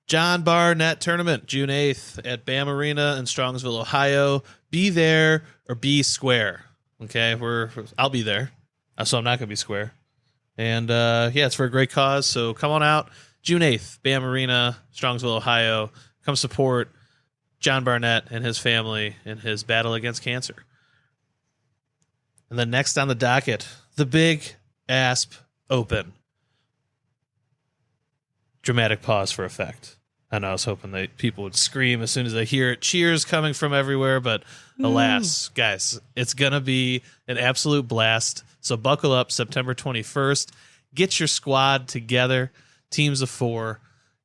John Barnett Tournament, June 8th at BAM Arena in Strongsville, Ohio. Be there or be square. Okay, I'll be there, so I'm not going to be square. And, it's for a great cause, so come on out. June 8th, BAM Arena, Strongsville, Ohio. Come support John Barnett and his family in his battle against cancer. And then next on the docket, the Big Asp Open. Dramatic pause for effect. I know I was hoping that people would scream as soon as they hear it. Cheers coming from everywhere, but alas, guys, it's going to be an absolute blast. So buckle up September 21st. Get your squad together, teams of 4,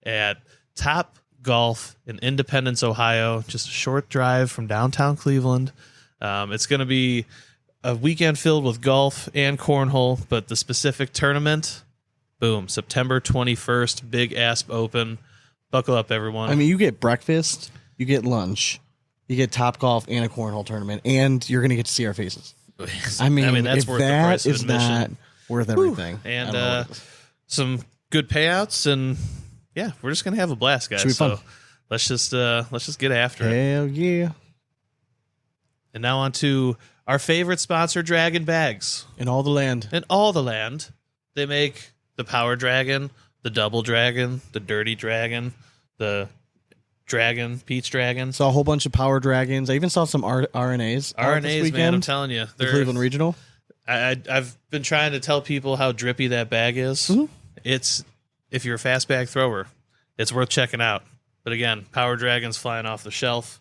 at Top Golf in Independence, Ohio. Just a short drive from downtown Cleveland. It's going to be a weekend filled with golf and cornhole, but the specific tournament, boom, September 21st, Big Asp Open. Buckle up, everyone. I mean, you get breakfast, you get lunch, you get Top Golf and a cornhole tournament, and you're going to get to see our faces. I mean that's worth the price of admission. Not worth everything. And some good payouts, and we're just going to have a blast, guys. Should be fun. So let's just get after it. Hell yeah. And now on to our favorite sponsor, Draggin Bags. In all the land. In all the land. They make the Power Dragon, the Double Dragon, the Dirty Dragon, the Dragon, Peach Dragon. Saw a whole bunch of Power Dragons. I even saw some RNAs. RNAs, man, I'm telling you. The Cleveland Regional. I've been trying to tell people how drippy that bag is. Mm-hmm. It's, if you're a fast bag thrower, it's worth checking out. But again, Power Dragon's flying off the shelf.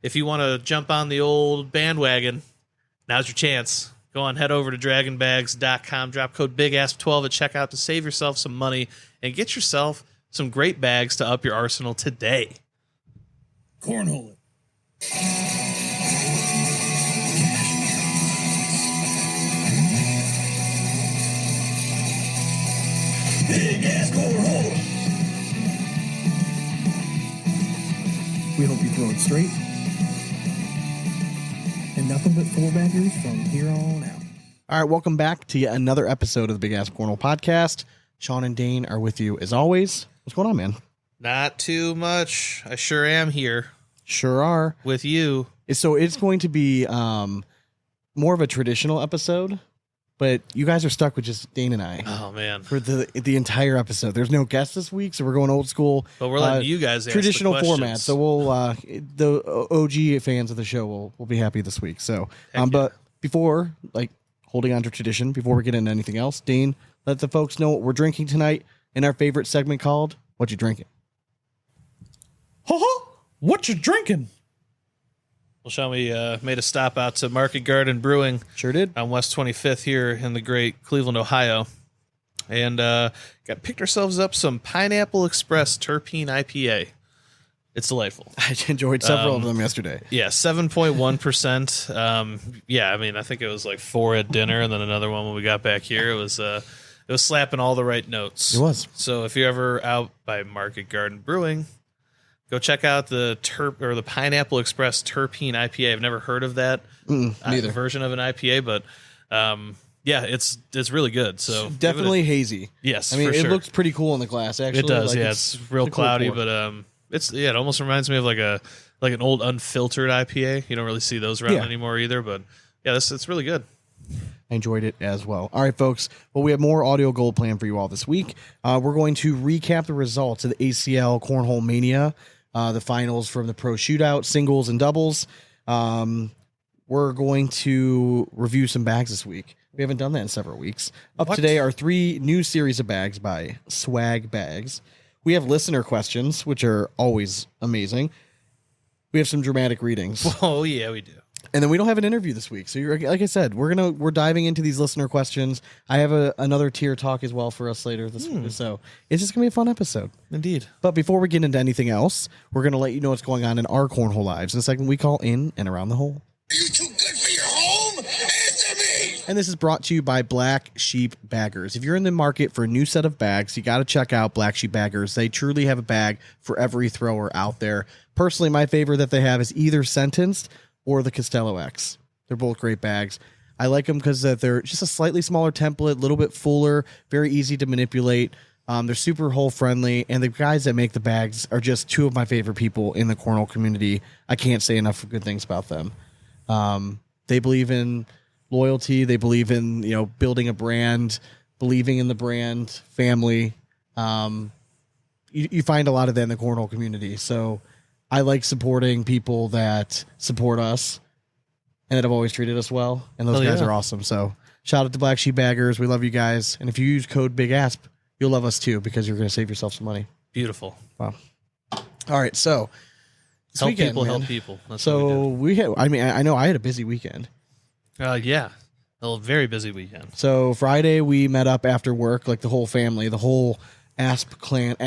If you want to jump on the old bandwagon, now's your chance. Go on, head over to DraggingBags.com, drop code BIGASP12 at checkout to save yourself some money and get yourself some great bags to up your arsenal today. Cornhole. Big ass cornhole. We hope you throw it straight. And nothing but 4-baggers from here on out. All right, welcome back to yet another episode of the Big Asp Cornhole podcast. Sean and Dane are with you as always. What's going on, man? Not too much. I sure am here. Sure are. With you. So it's going to be more of a traditional episode, but you guys are stuck with just Dane and I. Oh, man. For the entire episode. There's no guest this week, so we're going old school. But we're letting you guys ask traditional the questions. format. So we'll the OG fans of the show will be happy this week. So but before, holding on to tradition, before we get into anything else, Dane, let the folks know what we're drinking tonight in our favorite segment called What You Drinking? What you drinking? Well, Sean, we made a stop out to Market Garden Brewing. Sure did. On West 25th here in the great Cleveland, Ohio. And picked ourselves up some Pineapple Express Terpene IPA. It's delightful. I enjoyed several of them yesterday. Yeah, 7.1%. I think it was like 4 at dinner and then another one when we got back here. It was slapping all the right notes. It was. So if you're ever out by Market Garden Brewing, go check out the the Pineapple Express Terpene IPA. I've never heard of that version of an IPA, but it's really good. So definitely hazy. Yes, I mean, for it sure. looks pretty cool in the glass. Actually, it does. It's real cloudy, cool but it almost reminds me of like an old unfiltered IPA. You don't really see those around anymore either, but it's really good. I enjoyed it as well. All right, folks. Well, we have more audio gold planned for you all this week. We're going to recap the results of the ACL Cornhole Mania, the finals from the PRO Shootout, singles and doubles. We're going to review some bags this week. We haven't done that in several weeks. Today are 3 new series of bags by Swag Bags. We have listener questions, which are always amazing. We have some dramatic readings. Oh, yeah, we do. And then we don't have an interview this week. So like I said, we're diving into these listener questions. I have another tier talk as well for us later this week. So it's just going to be a fun episode. Indeed. But before we get into anything else, we're going to let you know what's going on in our Cornhole lives in a segment we call In and Around the Hole. Are you too good for your home? Answer me! And this is brought to you by Black Sheep Baggers. If you're in the market for a new set of bags, you got to check out Black Sheep Baggers. They truly have a bag for every thrower out there. Personally, my favorite that they have is either Sentenced or the Costello X. They're both great bags. I like them because they're just a slightly smaller template, a little bit fuller, very easy to manipulate. They're super hole friendly, and the guys that make the bags are just two of my favorite people in the cornhole community. I can't say enough good things about them. They believe in loyalty. They believe in, building a brand, believing in the brand, family. You find a lot of that in the cornhole community. So I like supporting people that support us and that have always treated us well. And those guys are awesome. So shout out to Black Sheep Baggers. We love you guys. And if you use code Big Asp, you'll love us too, because you're going to save yourself some money. Beautiful. Wow. All right. So help people. That's so what we had, I know I had a busy weekend. yeah. A very busy weekend. So Friday we met up after work, like the whole family, the whole Asp/Gillen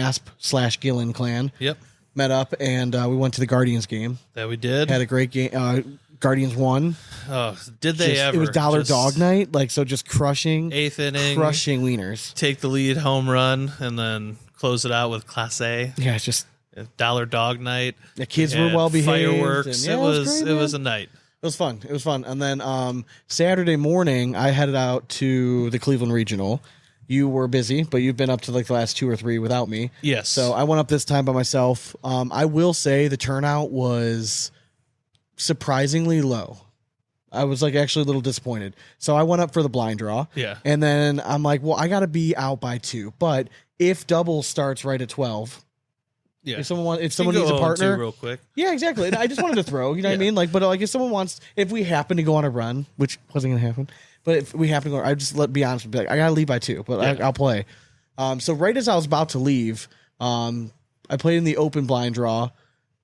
clan. Yep. Met up and we went to the Guardians game. That we did. Had a great game. Guardians won. Oh, did they ever? It was dollar dog night, just crushing. 8th inning. Crushing wieners. Take the lead home run and then close it out with Class A. Yeah, it's just dollar dog night. The kids were well behaved. Fireworks. And, it was a night. It was fun. It was fun. And then Saturday morning, I headed out to the Cleveland Regional. You were busy, but you've been up to the last 2 or 3 without me. Yes. So I went up this time by myself. I will say the turnout was surprisingly low. I was actually a little disappointed. So I went up for the blind draw. Yeah. And then I'm like, well, I got to be out by 2. But if double starts right at 12, yeah. If someone needs a partner, real quick. Yeah, exactly. I just wanted to throw. You know what I mean? But if someone wants, if we happen to go on a run, which wasn't going to happen, but if we happen to go, I just be honest, be I got to leave by 2, but I'll play. So right as I was about to leave, I played in the open blind draw.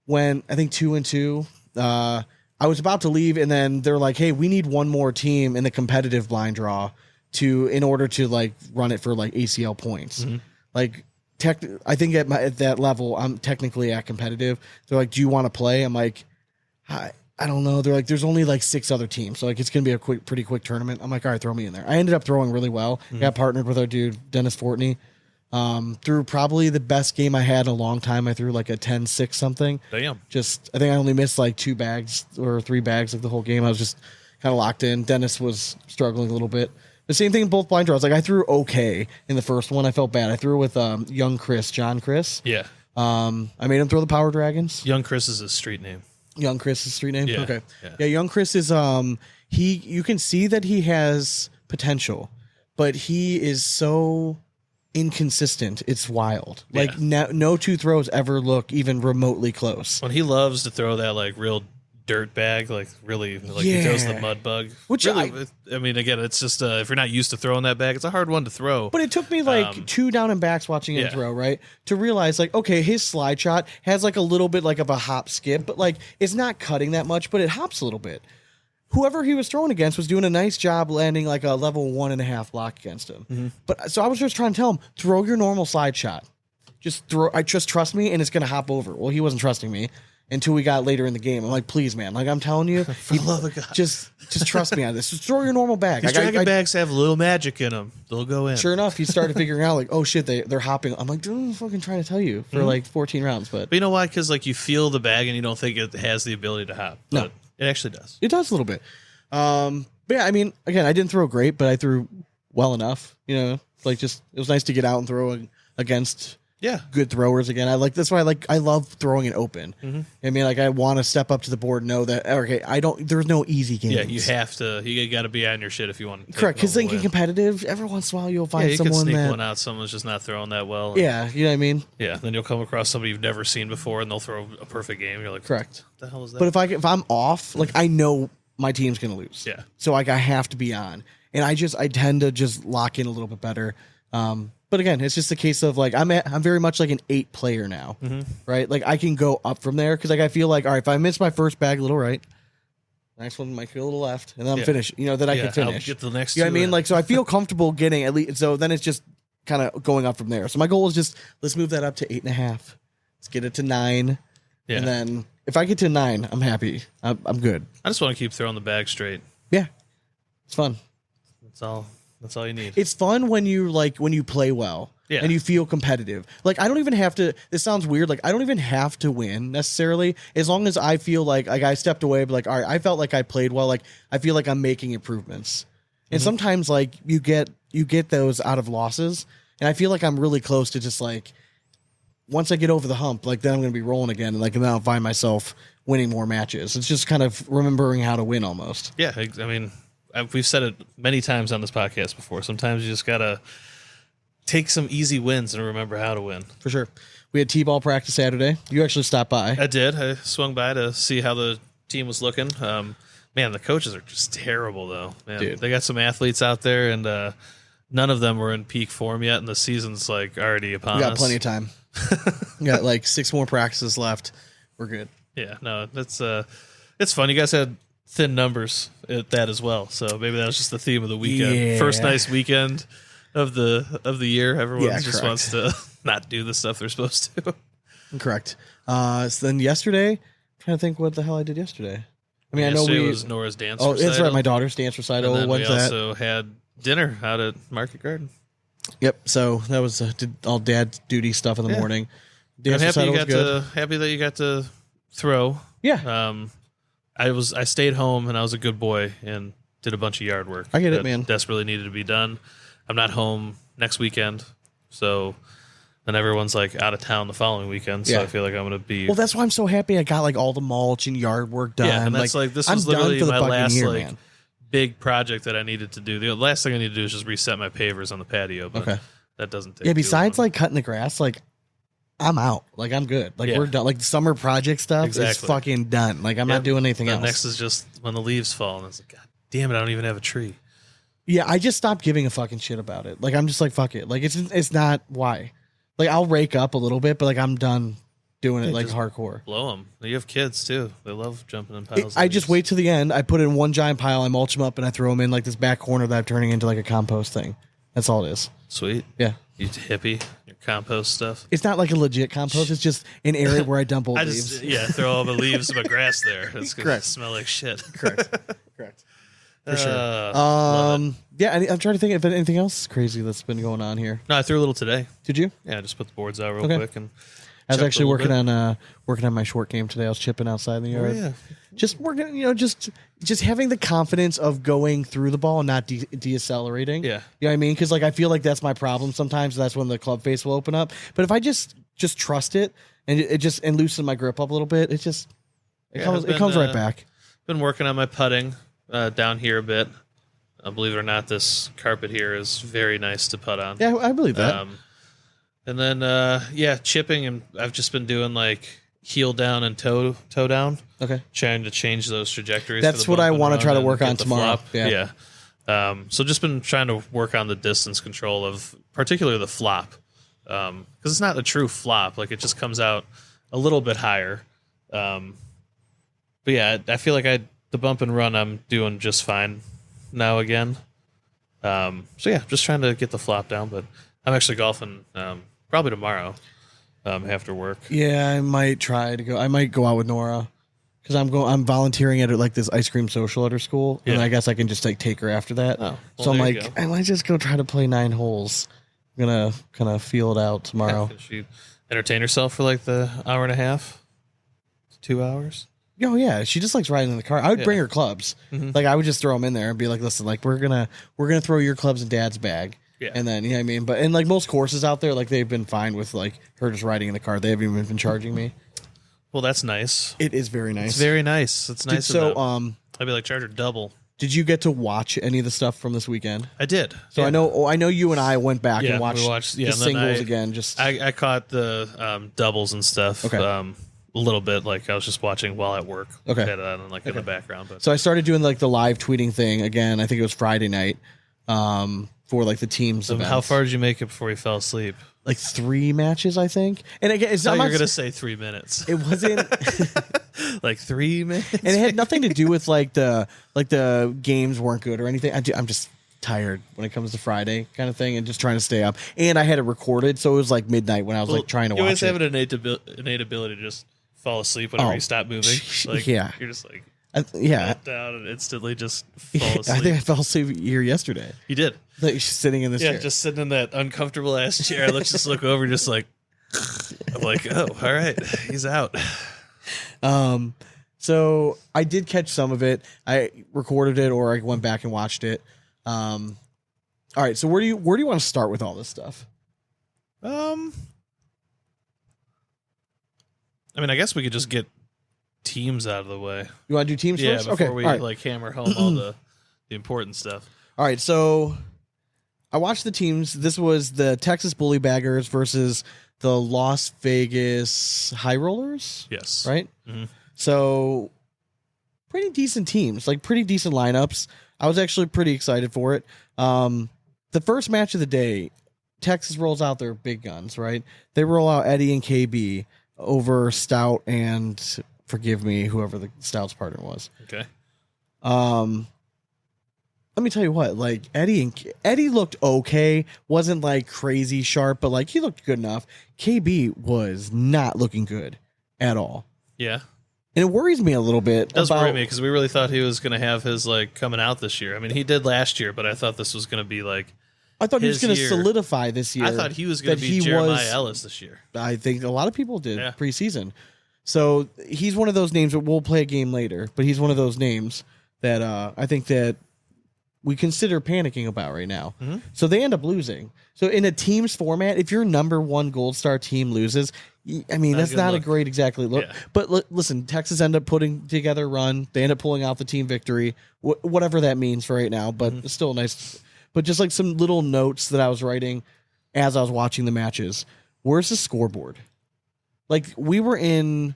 When I think 2 and 2. I was about to leave, and then they're like, "Hey, we need one more team in the competitive blind draw in order to run it for ACL points." Mm-hmm. I think at that level, I'm technically at competitive. They're like, "Do you want to play?" I'm like, I don't know. They're like, "There's only 6 other teams, so it's gonna be a pretty quick tournament." I'm like, "All right, throw me in there." I ended up throwing really well. Mm-hmm. Got partnered with our dude Dennis Fortney. Threw probably the best game I had in a long time. I threw a 10-6 something. Damn. I think I only missed 2 bags or 3 bags the whole game. I was just kind of locked in. Dennis was struggling a little bit. The same thing in both blind draws. I threw okay in the first one. I felt bad. I threw with young John Chris. Yeah. I made him throw the Power Dragons. Young Chris is his street name. Young Chris is street name? Yeah. Okay. Yeah, Young Chris is you can see that he has potential, but he is so inconsistent. It's wild. No 2 throws ever look even remotely close. When he loves to throw that real dirt bag, really he throws the mud bug. Which really, again, it's just if you're not used to throwing that bag, it's a hard one to throw. But it took me 2 down and backs watching him throw, right? To realize okay, his slide shot has a little bit of a hop skip, but it's not cutting that much, but it hops a little bit. Whoever he was throwing against was doing a nice job landing a level 1.5 block against him. Mm-hmm. But so I was just trying to tell him, throw your normal slide shot. Just throw. Just trust me, and it's gonna hop over. Well, he wasn't trusting me until we got later in the game. I'm like, please, man. I'm telling you, for the love of God, just trust me on this. Just throw your normal bag. These Draggin Bags have a little magic in them. They'll go in. Sure enough, he started figuring out oh shit, they're hopping. I'm like, dude, I'm fucking trying to tell you for 14 rounds, but you know why? Because you feel the bag and you don't think it has the ability to hop. But no, it actually does. It does a little bit. But yeah, again, I didn't throw great, but I threw well enough. It was nice to get out and throw against good throwers again. That's why I love throwing it open. Mm-hmm. I want to step up to the board and know that there's no easy games. Yeah, you got to be on your shit if you want to. Correct, because thinking competitive, every once in a while you'll find someone can sneak that one out. Someone's just not throwing that well. Yeah, you know what I mean. Yeah, then you'll come across somebody you've never seen before, and they'll throw a perfect game. You're like, correct. What the hell is that? But if I'm off, I know my team's gonna lose. Yeah. So I have to be on, and I tend to just lock in a little bit better. But again, it's just a case of I'm very much an 8 player now, right? I can go up from there because I feel all right, if I miss my first bag a little right, next one might go a little left, and then I'm finished. That I can finish. I'll get the next. You know what I mean? So I feel comfortable getting at least. So then it's just kind of going up from there. So my goal is just let's move that up to 8.5. Let's get it to 9, and then if I get to 9, I'm happy. I'm good. I just want to keep throwing the bag straight. Yeah, it's fun. That's all you need. It's fun when you play well and you feel competitive. I don't even have to. This sounds weird. I don't even have to win necessarily, as long as I feel like I stepped away, but all right, I felt like I played well. I feel like I'm making improvements. And sometimes you get those out of losses, And I feel like I'm really close to just like, once I get over the hump, like then I'm going to be rolling again. And like, then I'll find myself winning more matches. It's just kind of remembering how to win almost. Yeah. I mean, we've said it many times on this podcast before. Sometimes you just got to take some easy wins and remember how to win. For sure. We had T-ball practice Saturday. You actually stopped by. I did. I swung by to see how the team was looking. Man, the coaches are just terrible, though. Man, Dude. They got some athletes out there, and none of them were in peak form yet, and the season's like already upon us. We got plenty of time. We got like 6 more practices left. We're good. Yeah, no, it's fun. You guys had thin numbers at that as well, so maybe that was just the theme of the weekend. Yeah. First nice weekend of the year. Everyone just correct. wants to not do the stuff they're supposed to. Correct. So then yesterday, I'm trying to think what the hell I did yesterday. I mean, Yesterday I know was Nora's dance Oh, recital. that's right. My daughter's dance recital. And then When's we that? also had dinner out at Market Garden. Yep. So that was did all dad duty stuff in the morning. I'm Dance happy recital was good. happy that you got to throw. Yeah. I stayed home and I was a good boy and did a bunch of yard work. I get it, that man. Desperately needed to be done. I'm not home next weekend, so then everyone's like out of town the following weekend. So Yeah. I feel like I'm gonna be. Well, that's why I'm so happy I got like all the mulch and yard work done. Yeah, and that's like this I'm was done literally for the my fucking last year, like man. big project that I needed to do. The last thing I need to do is just reset my pavers on the patio. But Okay. that doesn't take. Yeah. too Besides long. like cutting the grass, like I'm out. Like I'm good. Like Yeah. we're done. Like the summer project stuff is Exactly. fucking done. Like I'm not Yep. doing anything The else. next is just when the leaves fall, and it's like, God damn it, I don't even have a tree. Yeah, I just stopped giving a fucking shit about it. Like I'm just like fuck it. Like it's not why. Like I'll rake up a little bit, but like I'm done doing it Yeah, like just hardcore. Blow them. You have kids too. They love jumping in piles. I of just leaves. wait to the end. I put it in one giant pile. I mulch them up and I throw them in like this back corner that I'm turning into like a compost thing. That's all it is. Sweet. Yeah, You hippie. Your compost stuff. it's not like a legit compost. It's just an area where I dump old I leaves. just throw all the leaves of my grass there. It's gonna Correct. smell like shit. Correct. Correct. For sure. Love it. Yeah. I'm trying to think if anything else crazy that's been going on here. No, I threw a little today. Did you? Yeah, I just put the boards out real Okay. quick and. I was chucked a actually little working on my short game today. I was chipping outside in the bit. yard. Oh, yeah. Just working, just having the confidence of going through the ball and not decelerating. Yeah. You know what I mean? Because like I feel like that's my problem sometimes. That's when the club face will open up. But if I just trust it and it just and loosen my grip up a little bit, it Yeah, comes I've been, right back. Been working on my putting down here a bit. Believe it or not, this carpet here is very nice to putt on. Yeah, I believe that. And then chipping, and I've just been doing like heel down and toe down, Okay. trying to change those trajectories. That's for the what I bump and wanna run try to and work get on the tomorrow. flop. Yeah. So just been trying to work on the distance control of particularly the flop, because it's not a true flop. Like it just comes out a little bit higher. But yeah, I feel like the bump and run I'm doing just fine now again. So yeah, just trying to get the flop down. But I'm actually golfing probably tomorrow after work. Yeah, I might try to go. I might go out with Nora because I'm volunteering at like this ice cream social at her school, and Yeah. I guess I can just like take her after that. Oh, well, so I'm there you like, go. I might just go try to play 9 holes. I'm gonna kind of feel it out tomorrow. Can she entertain herself for like the hour and a half, 2 hours? Oh yeah, she just likes riding in the car. I would bring her clubs. Mhm. Like I would just throw them in there and be like, listen, like we're gonna throw your clubs in Dad's bag. Yeah. And then, you know what I mean? But and like most courses out there, like they've been fine with like her just riding in the car. They haven't even been charging me. Well, that's nice. It is very nice. It's very nice. It's nice. of So them. I'd be like, charge her double. did you get to watch any of the stuff from this weekend? I did. So Yeah. I know you and I went back Yeah, and watched, we watched- yeah, the and then singles I- again. Just I caught the doubles and stuff. Okay. A little bit, like I was just watching while at work. Okay. Had it on like in the background, but so I started doing like the live tweeting thing again. I think it was Friday night for like the teams. so events. how far did you make it before you fell asleep? Like 3 matches, I think. And again, it's I not thought you were gonna say 3 minutes. it wasn't. Like 3 minutes. And it had nothing to do with like the games weren't good or anything. I'm just tired when it comes to Friday kind of thing and just trying to stay up. And I had it recorded, so it was like midnight when I was like trying to you always watch have it. an innate ability to just fall asleep whenever Oh. you stop moving. Like Yeah. you're just like Yeah, sit down and instantly just fall asleep. I think I fell asleep here yesterday. You did. Like she's sitting in this Yeah, chair. just sitting in that uncomfortable ass chair. I just look over, just like I'm like, oh, all right, he's out. So I did catch some of it. I recorded it or I went back and watched it. All right. So where do you want to start with all this stuff? I mean, I guess we could just get teams out of the way. You want to do teams Yeah, first? before Okay. we all right. like hammer home all the important stuff. All right, so I watched the teams. This was the Texas Bully Baggers versus the Las Vegas High Rollers, Yes. right? Mhm. So pretty decent teams, like pretty decent lineups. I was actually pretty excited for it. The first match of the day, Texas rolls out their big guns, right? They roll out Eddie and KB over Stout and, forgive me, whoever the Stout's partner was. Okay. Let me tell you what, like Eddie looked okay, wasn't like crazy sharp, but like he looked good enough. KB was not looking good at all. Yeah. And it worries me a little bit. It does worry me because we really thought he was going to have his like coming out this year. I mean, he did last year, but I thought this was going to be like. I thought he was his going to year. solidify this year. I thought he was going to be Jeremiah Ellis this year. I think a lot of people did Yeah. preseason. So he's one of those names that we'll play a game later, but he's one of those names that I think that we consider panicking about right now. Mm-hmm. So they end up losing. So in a teams format, if your number one Gold Star team loses, I mean, that's not a great exactly look. Yeah. But listen, Texas end up putting together a run. They end up pulling out the team victory, whatever that means for right now. But it's still nice. But just like some little notes that I was writing as I was watching the matches. Where's the scoreboard? Like we were in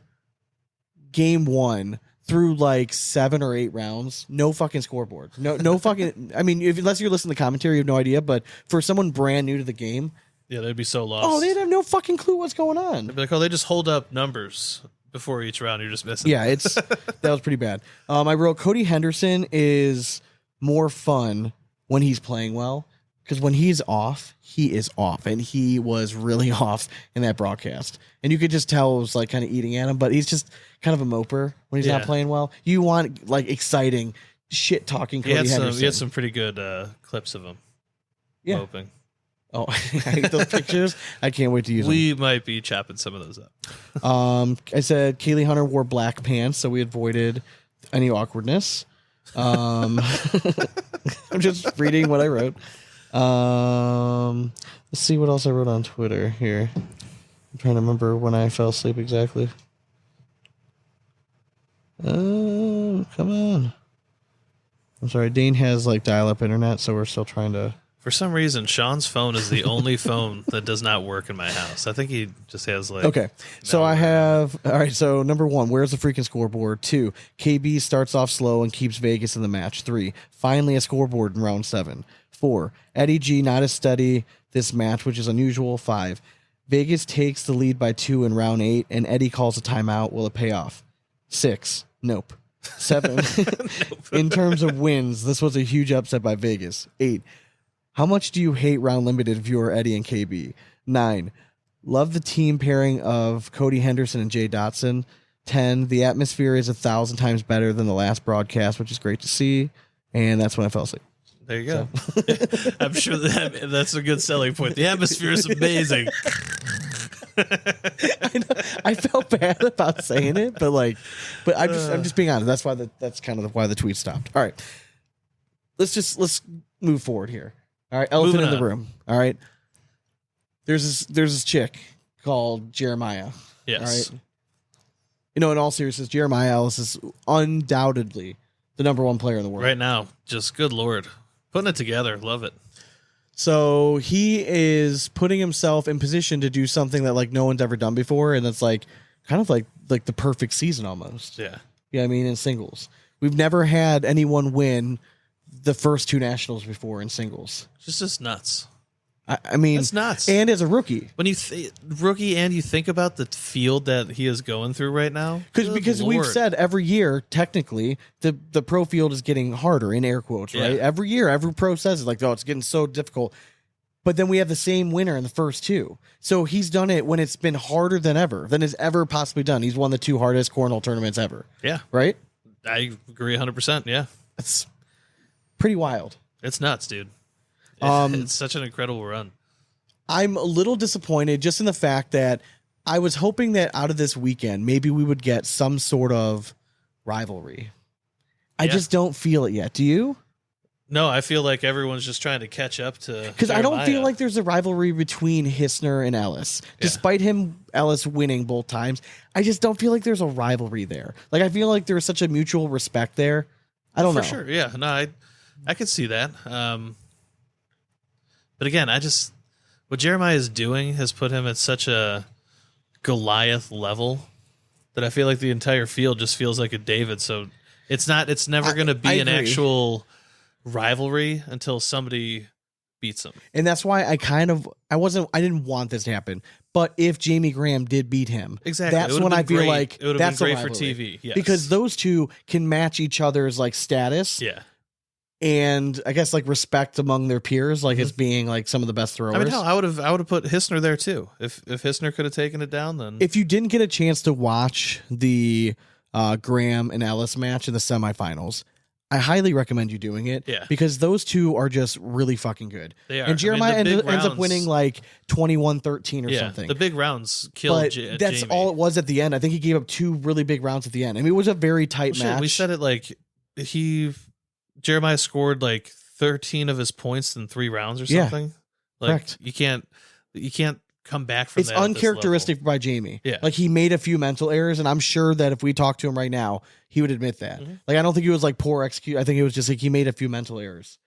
game one through like 7 or 8 rounds, no fucking scoreboard. No fucking. I mean, unless you're listening to the commentary, you have no idea. But for someone brand new to the game, Yeah, they'd be so lost. oh, they'd have no fucking clue what's going on. They'd be like, oh, they just hold up numbers before each round. You're just missing. Yeah, that was pretty bad. I wrote Cody Henderson is more fun when he's playing well, because when he's off, he is off, and he was really off in that broadcast. And you could just tell it was like kind of eating at him, but he's just kind of a moper when he's not playing well. You want like exciting shit talking Cody Henderson. He had some pretty good clips of him moping. Oh, those pictures! I can't wait to use them. We might be chopping some of those up. I said Kaylee Hunter wore black pants, so we avoided any awkwardness. I'm just reading what I wrote. Let's see what else I wrote on Twitter here. I'm trying to remember when I fell asleep exactly. Come on. I'm sorry, Dane has like dial-up internet, so we're still trying to. For some reason, Sean's phone is the only phone that does not work in my house. I think he just has like. Okay, so I have. All right, so number 1, where's the freaking scoreboard? 2, KB starts off slow and keeps Vegas in the match. 3, finally a scoreboard in round 7. 4, Eddie G not as steady this match, which is unusual. 5, Vegas takes the lead by 2 in round 8, and Eddie calls a timeout. Will it pay off? 6, nope. 7, in terms of wins, this was a huge upset by Vegas. 8, how much do you hate round limited viewer Eddie and KB? 9, love the team pairing of Cody Henderson and Jay Dotson. 10, the atmosphere is 1,000 times better than the last broadcast, which is great to see. And that's when I fell asleep. There you go. I'm sure that's a good selling point. The atmosphere is amazing. I felt bad about saying it, but I'm just being honest. That's kind of why the tweet stopped. All right, let's move forward here. All right, elephant in the room. All right, there's this chick called Jeremiah. Yes. All right. In all seriousness, Jeremiah Ellis is undoubtedly the number 1 player in the world Right now, just good Lord. Putting it together. Love it. So he is putting himself in position to do something that like no one's ever done before, and that's like kind of like the perfect season almost. Yeah. Yeah, I mean in singles. We've never had anyone win the first 2 nationals before in singles. Just nuts. I mean, That's nuts. And as a rookie. When you rookie and you think about the field that he is going through right now. Because we've said every year, technically, the pro field is getting harder, in air quotes, right? Yeah. Every year, every pro says it, like, oh, it's getting so difficult. But then we have the same winner in the first 2. So he's done it when it's been harder than it's ever possibly done. He's won the 2 hardest cornhole tournaments ever. Yeah. Right? I agree 100%. Yeah. That's pretty wild. It's nuts, dude. It's such an incredible run. I'm a little disappointed just in the fact that I was hoping that out of this weekend, maybe we would get some sort of rivalry. I just don't feel it yet. Do you? No, I feel like everyone's just trying to catch up to because I don't feel Jeremiah. like there's a rivalry between Hissner and Ellis. Despite Ellis winning both times, I just don't feel like there's a rivalry there. Like I feel like there's such a mutual respect there. I don't know. For sure, yeah. No, I could see that. But again, what Jeremiah is doing has put him at such a Goliath level that I feel like the entire field just feels like a David. So it's never going to be an actual rivalry until somebody beats him. And that's why I didn't want this to happen. But if Jamie Graham did beat him, exactly, that's when I feel like it would have been great for TV. Yes. Because those two can match each other's like status. Yeah. And I guess like respect among their peers, like as being like some of the best throwers. I mean, hell, I would have put Hissner there too. If Hissner could have taken it down, then if you didn't get a chance to watch the Graham and Ellis match in the semifinals, I highly recommend you doing it. Yeah. Because those two are just really fucking good. They are. And Jeremiah ends up rounds- winning like 21-13 or something. The big rounds killed But that's Jamie. all it was at the end. I think he gave up 2 really big rounds at the end. I mean, it was a very tight match. We said it like Jeremiah scored like 13 of his points in 3 rounds or something. Like correct. You can't come back from it's that. uncharacteristic by Jamie. Yeah. Like he made a few mental errors, and I'm sure that if we talked to him right now, he would admit that. Like I don't think it was like poor execute. I think it was just like he made a few mental errors.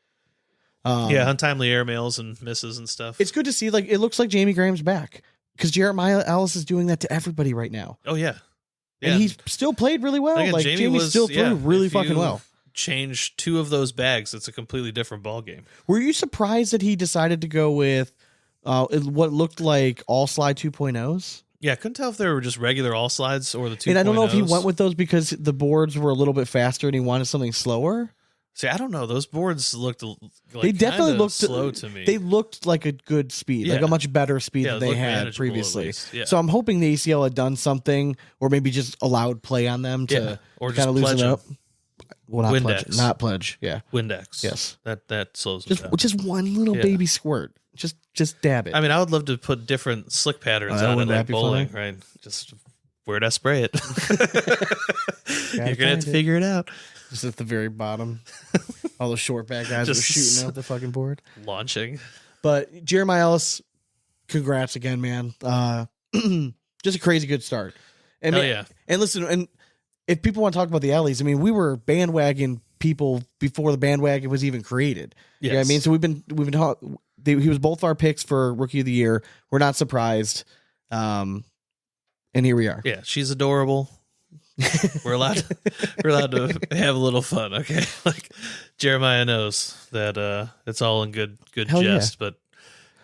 Untimely airmails and misses and stuff. It's good to see. Like it looks like Jamie Graham's back because Jeremiah Ellis is doing that to everybody right now. Oh yeah. And he's still played really well. Again, Like Jamie still threw really fucking well. Change 2 of those bags, it's a completely different ball game. Were you surprised that he decided to go with what looked like all slide 2.0s? Yeah, I couldn't tell if they were just regular all slides or the 2.0s. And I don't know if he went with those because the boards were a little bit faster and he wanted something slower. See, I don't know. Those boards looked like they definitely looked slow to me. They looked like a good speed, like a much better speed than they had previously. Yeah. So I'm hoping the ACL had done something, or maybe just allowed play on them to or kind of just loosen pledge up. Well, not Windex. pledge, not pledge. Yeah, Windex. Yes, that slows them down. Just one little baby squirt. Just dab it. I mean, I would love to put different slick patterns on it, like bowling, right? Just where'd I spray it? You're gonna have to figure it out. Just at the very bottom, all the short back guys Just are shooting out the fucking board. Launching. But Jeremiah Ellis, congrats again, man. Just a crazy good start. And Hell yeah. And listen, and if people want to talk about the Ellies, I mean, we were bandwagon people before the bandwagon was even created. You know what I mean? So we've been talking. He was both our picks for Rookie of the Year. We're not surprised. And here we are. Yeah, she's adorable. We're allowed to have a little fun, okay? Like Jeremiah knows that it's all in good Hell jest, but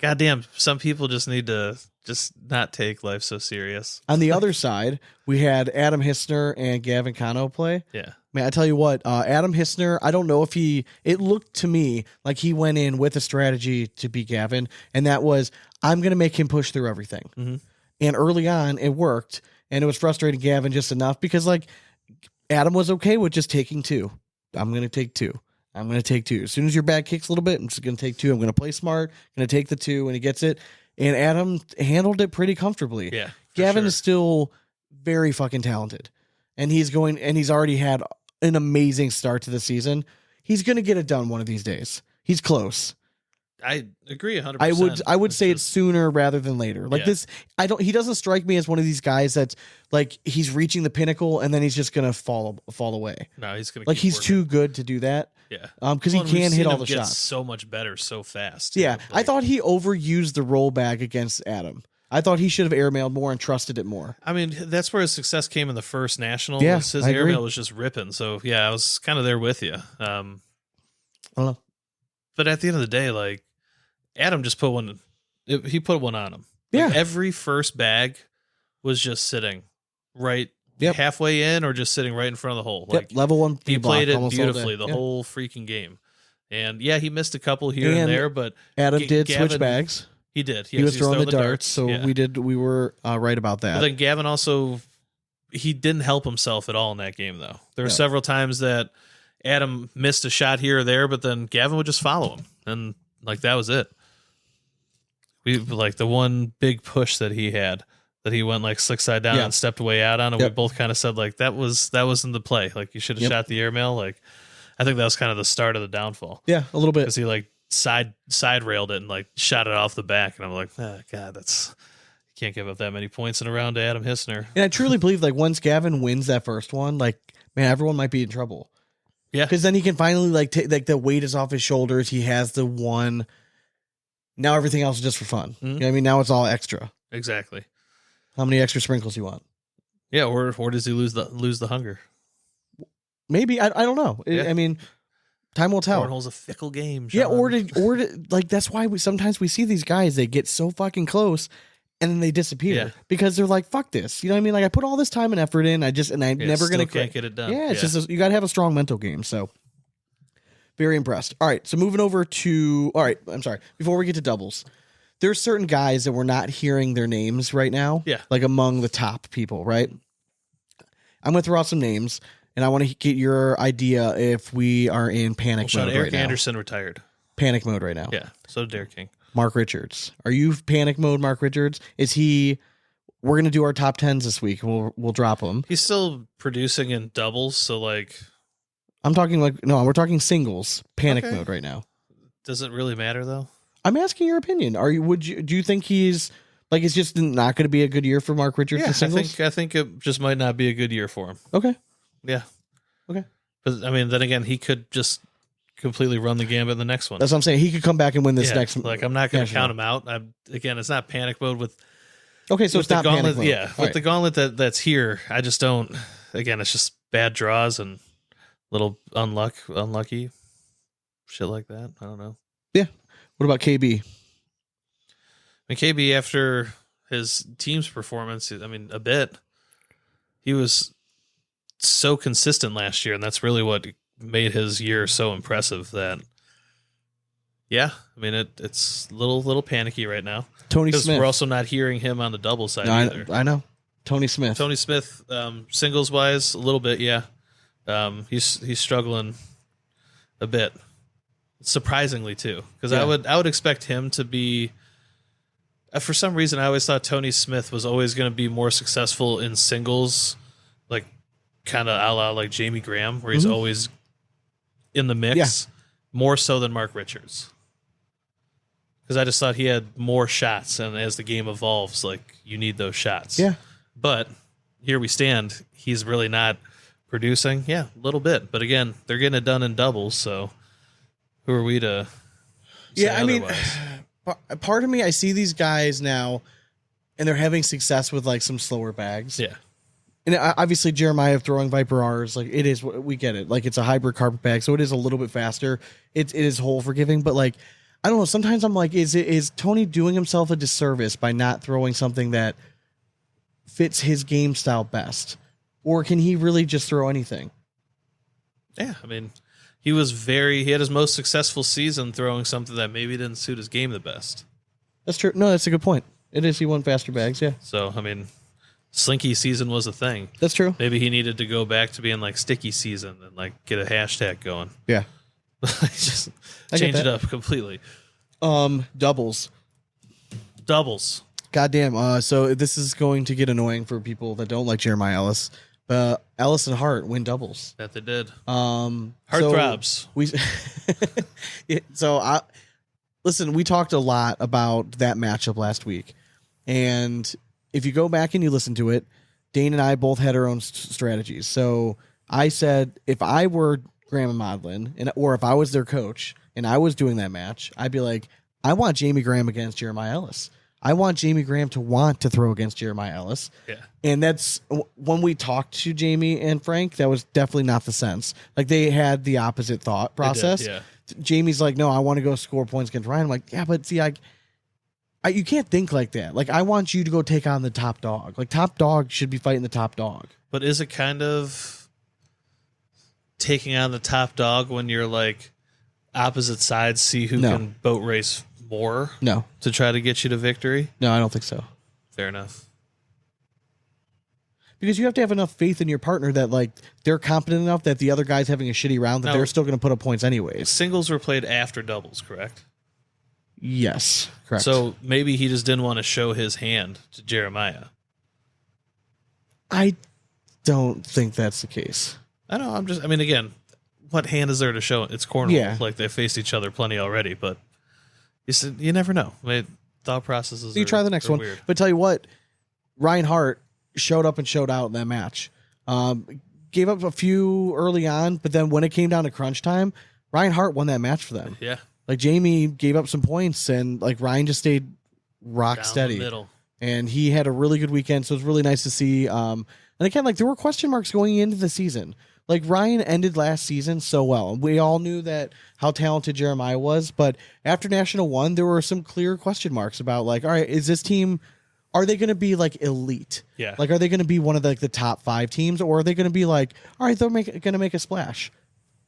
goddamn, some people just need to just not take life so serious. On the other side, we had Adam Hissner and Gavin Cano play. Yeah. Man, I tell you what, Adam Hissner, I don't know if it looked to me like he went in with a strategy to beat Gavin, and that was, I'm going to make him push through everything. Mm-hmm. And early on, it worked, and it was frustrating Gavin just enough because, like, Adam was okay with just taking 2. I'm going to take 2. I'm going to take 2. As soon as your bag kicks a little bit, I'm just going to take 2. I'm going to play smart, going to take the 2, and he gets it. And Adam handled it pretty comfortably. Yeah. Gavin is still very fucking talented, and he's already had an amazing start to the season. He's going to get it done one of these days. He's close. I agree 100%. I would say it's sooner rather than later. Like this, he doesn't strike me as one of these guys that's like he's reaching the pinnacle and then he's just going to fall away. No, he's going to like he's too good to do that. Yeah. Because he can hit all the get shots. So much better so fast. Yeah. I thought he overused the roll bag against Adam. I thought he should have airmailed more and trusted it more. I mean, that's where his success came in the first national. Yeah, His I agree. airmail was just ripping. So yeah, I was kind of there with you. I don't know. But at the end of the day, like Adam just put one. He put one on him. Yeah. Like, every first bag was just sitting right halfway in, or just sitting right in front of the hole. Like level 1. he played it beautifully the the whole freaking game. And yeah, he missed a couple here and there, but Adam did Gavin, switch bags. He did. He was throwing the darts, so yeah. we were right about that. But then Gavin also, he didn't help himself at all in that game, though. There were several times that Adam missed a shot here or there, but then Gavin would just follow him, and like that was it. We like the one big push that he had, that he went like slick side down and stepped way out on, and we both kind of said like that wasn't the play. Like you should have shot the airmail. Like I think that was kind of the start of the downfall. Yeah, a little bit. Because he like side railed it and like shot it off the back, and I'm like, oh, God, you can't give up that many points in a round to Adam Hissner. And I truly believe like once Gavin wins that first one, like man, everyone might be in trouble. Yeah, because then he can finally like take like the weight is off his shoulders. He has the one. Now everything else is just for fun. You know what I mean? Now it's all extra. Exactly. How many extra sprinkles you want? Yeah, or does he lose the hunger? Maybe I don't know. Yeah. I mean, time will tell. Cornhole's a fickle game. Yeah, Sean. or like that's why sometimes we see these guys, they get so fucking close and then they disappear because they're like, fuck this. You know what I mean? Like I put all this time and effort in, I'm never gonna can't get it done. Yeah, it's just you gotta have a strong mental game. So very impressed. All right, so moving over to I'm sorry. Before we get to doubles, there's certain guys that we're not hearing their names right now. Yeah, like among the top people, right? I'm gonna throw out some names. And I want to get your idea if we are in panic mode Eric right now. Anderson retired. Panic mode right now. Yeah. So did Derek King. Mark Richards. Are you panic mode, Mark Richards? Is he? We're gonna do our top 10s this week. We'll drop them. He's still producing in doubles, so like. I'm talking we're talking singles. Panic mode right now. Does it really matter though? I'm asking your opinion. Do you think he's like it's just not going to be a good year for Mark Richards? Yeah, in singles? I think it just might not be a good year for him. Okay. Yeah. Okay. But I mean, then again, he could just completely run the gambit in the next one. That's what I'm saying. He could come back and win this next. Like I'm not going to count him out. Again, it's not panic mode with. Okay, so it's not gauntlet. panic mode. Yeah, with the gauntlet that's here, I just don't. Again, it's just bad draws and little unlucky shit like that. I don't know. Yeah. What about KB? I mean, KB after his team's performance, I mean, a bit. He was so consistent last year, and that's really what made his year so impressive. That, yeah, I mean, it's a little panicky right now. Tony Smith. Smith. We're also not hearing him on the double side either. I know. Tony Smith. Singles wise, a little bit, yeah. He's struggling a bit, surprisingly too, because I would expect him to be. For some reason, I always thought Tony Smith was always going to be more successful in singles, like kind of a la like Jamie Graham, where he's always in the mix, more so than Mark Richards. Because I just thought he had more shots, and as the game evolves, like you need those shots. Yeah. But here we stand. He's really not producing. Yeah, a little bit. But again, they're getting it done in doubles, so who are we to say otherwise? Part of me, I see these guys now, and they're having success with like some slower bags. Yeah. And obviously Jeremiah throwing Viper R's, like it is, we get it. Like it's a hybrid carpet bag, so it is a little bit faster. It is hole forgiving, but like, I don't know. Sometimes I'm like, is Tony doing himself a disservice by not throwing something that fits his game style best? Or can he really just throw anything? Yeah, I mean, he had his most successful season throwing something that maybe didn't suit his game the best. That's true. No, that's a good point. It is. He won faster bags. Yeah. So, I mean, slinky season was a thing. That's true. Maybe he needed to go back to being like sticky season and like get a hashtag going. Yeah. Just change it up completely. Doubles. Goddamn. So this is going to get annoying for people that don't like Jeremiah Ellis. Ellis and Hart win doubles. That they did. Heartthrobs. Listen, we talked a lot about that matchup last week. And if you go back and you listen to it, Dane and I both had our own strategies. So I said, if I were Graham and Modlin, or if I was their coach and I was doing that match, I'd be like, I want Jamie Graham against Jeremiah Ellis. I want Jamie Graham to want to throw against Jeremiah Ellis. Yeah. And that's when we talked to Jamie and Frank, that was definitely not the sense. Like they had the opposite thought process. Did, yeah. Jamie's like, no, I want to go score points against Ryan. I'm like, yeah, but see, you can't think like that. Like I want you to go take on the top dog. Like top dog should be fighting the top dog. But is it kind of taking on the top dog when you're like opposite sides see who can boat race more? No. To try to get you to victory? No, I don't think so. Fair enough. Because you have to have enough faith in your partner that like they're competent enough that the other guy's having a shitty round that they're still going to put up points anyways. Singles were played after doubles, correct? Yes, correct. So maybe he just didn't want to show his hand to Jeremiah. I don't think that's the case. I know. Again, what hand is there to show? It's Cornhole. Yeah. Like they faced each other plenty already, but you never know. Thought processes. You try the next one, weird. but tell you what, Ryan Hart showed up and showed out in that match. Gave up a few early on, but then when it came down to crunch time, Ryan Hart won that match for them. Yeah. Like Jamie gave up some points, and like Ryan just stayed rock Down steady. the middle. And he had a really good weekend, so it was really nice to see. And again, like there were question marks going into the season. Like Ryan ended last season so well. We all knew that how talented Jeremiah was, but after National 1, there were some clear question marks about like, all right, is this team, are they going to be like elite? Yeah. Like, are they going to be one of the top 5 teams, or are they going to be like, all right, they're going to make a splash?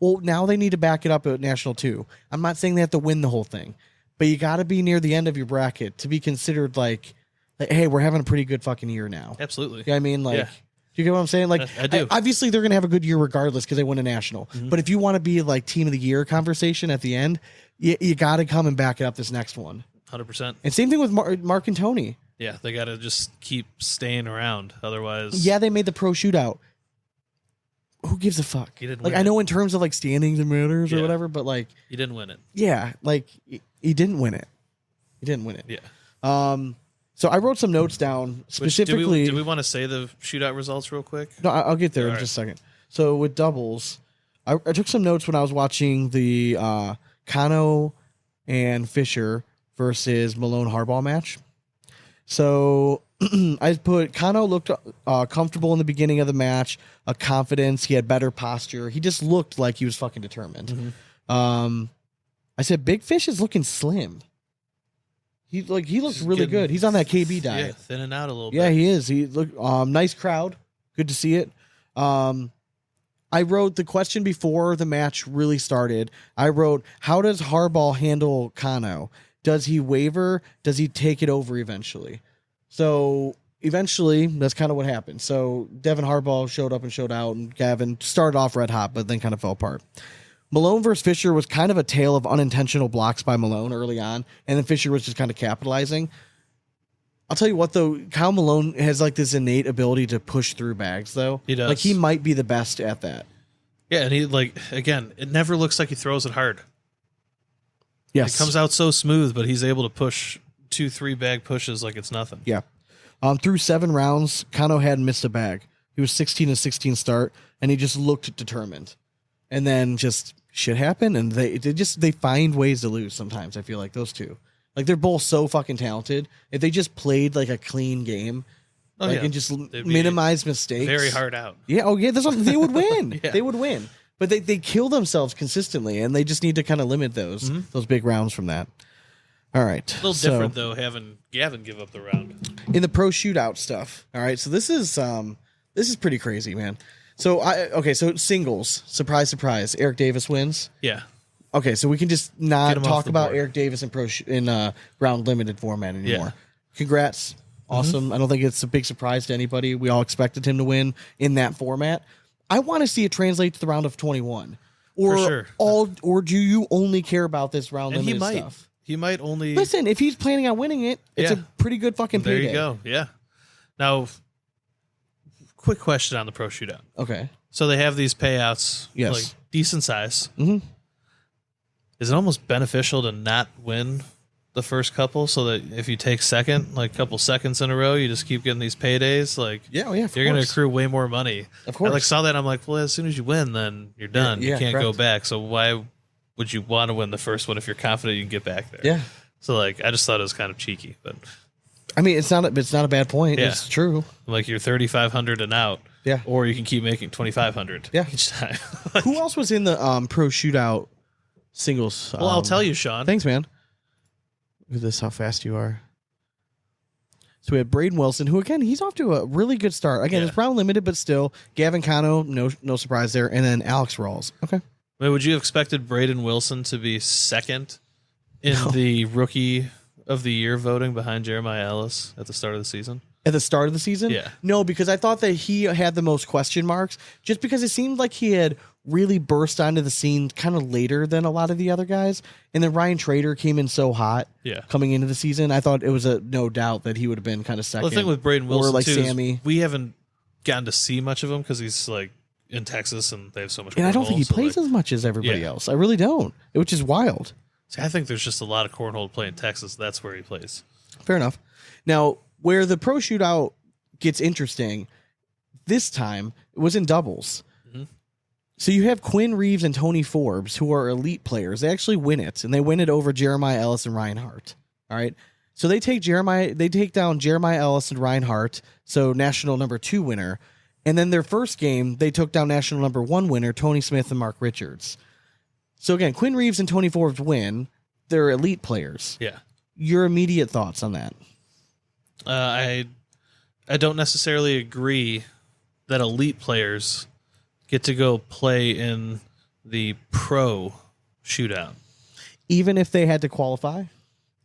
Well, now they need to back it up at National 2. I'm not saying they have to win the whole thing, but you got to be near the end of your bracket to be considered like, hey, we're having a pretty good fucking year now. Absolutely. You know what I mean? Like, Yeah. you get what I'm saying? Like, I do. Obviously, they're going to have a good year regardless because they win a national. Mm-hmm. But if you want to be like team of the year conversation at the end, you got to come and back it up this next one. 100%. And same thing with Mark and Tony. Yeah, they got to just keep staying around. Otherwise, Yeah, they made the pro shootout. Who gives a fuck? You didn't like, win I it. know in terms of like standings and matters or Yeah. whatever, but like, you didn't win it. yeah, like he didn't win it. He didn't win it. Yeah. So I wrote some notes down specifically. Do we want to say the shootout results real quick? No, I'll get there in All just a second. So with doubles, I took some notes when I was watching the Kano and Fisher versus Malone Hardball match. So I put Kano looked comfortable in the beginning of the match, a confidence. He had better posture. He just looked like he was fucking determined. Mm-hmm. I said Big Fish is looking slim. He looks He's really getting- good. He's on that KB diet. Yeah, thinning out a little Yeah, bit. he is. He look nice crowd. Good to see it. I wrote the question before the match really started. I wrote, how does Harbaugh handle Kano? Does he waver? Does he take it over eventually? So eventually, that's kind of what happened. So Devin Harbaugh showed up and showed out, and Gavin started off red hot, but then kind of fell apart. Malone versus Fisher was kind of a tale of unintentional blocks by Malone early on, and then Fisher was just kind of capitalizing. I'll tell you what, though, Kyle Malone has like this innate ability to push through bags, though. He does. Like he might be the best at that. Yeah, and he again, it never looks like he throws it hard. Yes. It comes out so smooth, but he's able to push 2-3 bag pushes like it's nothing. Yeah. Through 7 rounds, Kano hadn't missed a bag. He was 16-16 start, and he just looked determined. And then just shit happened, and they find ways to lose sometimes. I feel like those two, like they're both so fucking talented. If they just played like a clean game, and just They'd be minimize mistakes, Very hard out. Yeah. Oh yeah. They would win. Yeah. They would win. But they kill themselves consistently, and they just need to kind of limit those big rounds from that. All right. A little different though, having Gavin give up the round. In the pro shootout stuff. All right. So this is pretty crazy, man. So so singles, surprise, surprise. Eric Davis wins. Yeah. Okay, so we can just Get not him off talk the about board. Eric Davis in round limited format anymore. Yeah. Congrats. Awesome. I don't think it's a big surprise to anybody. We all expected him to win in that format. I want to see it translate to the round of 21. Or For sure. or do you only care about this round And he limited might. stuff? He might only Listen, if he's planning on winning it, it's Yeah. a pretty good fucking There payday. you go. Yeah. Now quick question on the pro shootout. Okay. So they have these payouts, Yes. like decent size. Mhm. Is it almost beneficial to not win the first couple, so that if you take second, like a couple seconds in a row, you just keep getting these paydays? Like, Yeah, oh yeah, you're going to accrue way more money. Of course. I saw that. I'm like, well, as soon as you win, then you're done. Yeah, you can't correct. go back. So why would you want to win the first one if you're confident you can get back there? Yeah. So like, I just thought it was kind of cheeky, but I mean, it's not a bad point. Yeah. It's true. like you're 3,500 and out. Yeah. Or you can keep making 2,500. Yeah. Each time. Who else was in the pro shootout singles? Well, I'll tell you, Sean. Thanks, man. Look at this, how fast you are. So we had Braden Wilson, who again, he's off to a really good start. Again, Yeah. it's round limited, but still. Gavin Cano, no surprise there, and then Alex Rawls. Okay. I mean, would you have expected Braden Wilson to be second in the rookie of the year voting behind Jeremiah Ellis at the start of the season? At the start of the season? Yeah. No, because I thought that he had the most question marks, just because it seemed like he had really burst onto the scene kind of later than a lot of the other guys. And then Ryan Trader came in so hot Yeah. coming into the season. I thought it was a no doubt that he would have been kind of second. Well, the thing with Braden Wilson or like too, is Sammy. we haven't gotten to see much of him because he's like in Texas, and they have so much. And I don't cornhole, think he so, plays as much as everybody Yeah. else. I really don't, which is wild. See, I think there's just a lot of cornhole to play in Texas. That's where he plays. Fair enough. Now, where the pro shootout gets interesting this time, it was in doubles. Mm-hmm. So you have Quinn Reeves and Tony Forbes, who are elite players. They actually win it, and they win it over Jeremiah Ellis and Ryan Hart. All right. So they take down Jeremiah Ellis and Ryan Hart, so national number 2 winner. And then their first game, they took down national number 1 winner, Tony Smith and Mark Richards. So again, Quinn Reeves and Tony Forbes win. They're elite players. Yeah. Your immediate thoughts on that? I don't necessarily agree that elite players get to go play in the pro shootout. Even if they had to qualify?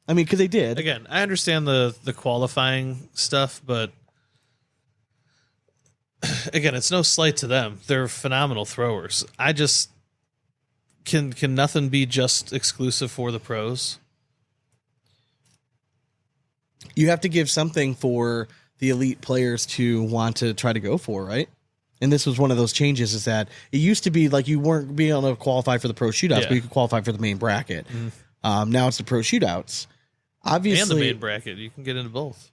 I mean, because they did. Again, I understand the qualifying stuff, but again, it's no slight to them. They're phenomenal throwers. I just can nothing be just exclusive for the pros? You have to give something for the elite players to want to try to go for, right? And this was one of those changes, is that it used to be like you weren't being able to qualify for the pro shootouts, but you could qualify for the main bracket. Now it's the pro shootouts. Obviously, And the main bracket. You can get into both.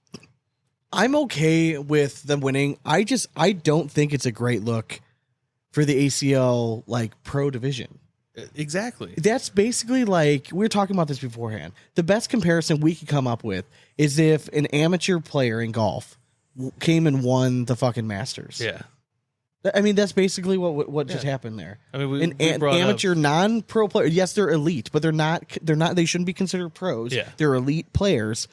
I'm okay with them winning. I don't think it's a great look for the ACL like pro division. Exactly. That's basically like, we were talking about this beforehand. The best comparison we could come up with is if an amateur player in golf came and won the fucking Masters. Yeah. I mean, that's basically what just happened there. I mean, An we brought amateur up, non-pro player. Yes, they're elite, but they're not. They shouldn't be considered pros. Yeah. They're elite players.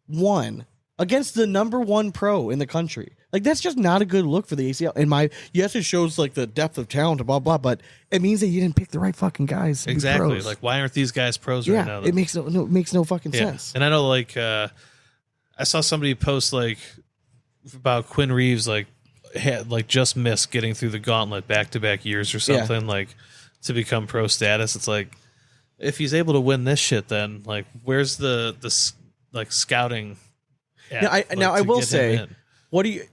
Won against the number 1 pro in the country. Like, that's just not a good look for the ACL. Yes, it shows like the depth of talent, blah blah, but it means that you didn't pick the right fucking guys. To exactly. be pros. Like, why aren't these guys pros right now? It makes no fucking sense. And I know, like, I saw somebody post like about Quinn Reeves, like, had like just missed getting through the gauntlet back-to-back years or something, like, to become pro status. It's like, if he's able to win this shit, then like, where's the like scouting at, Now I to will get him say, in?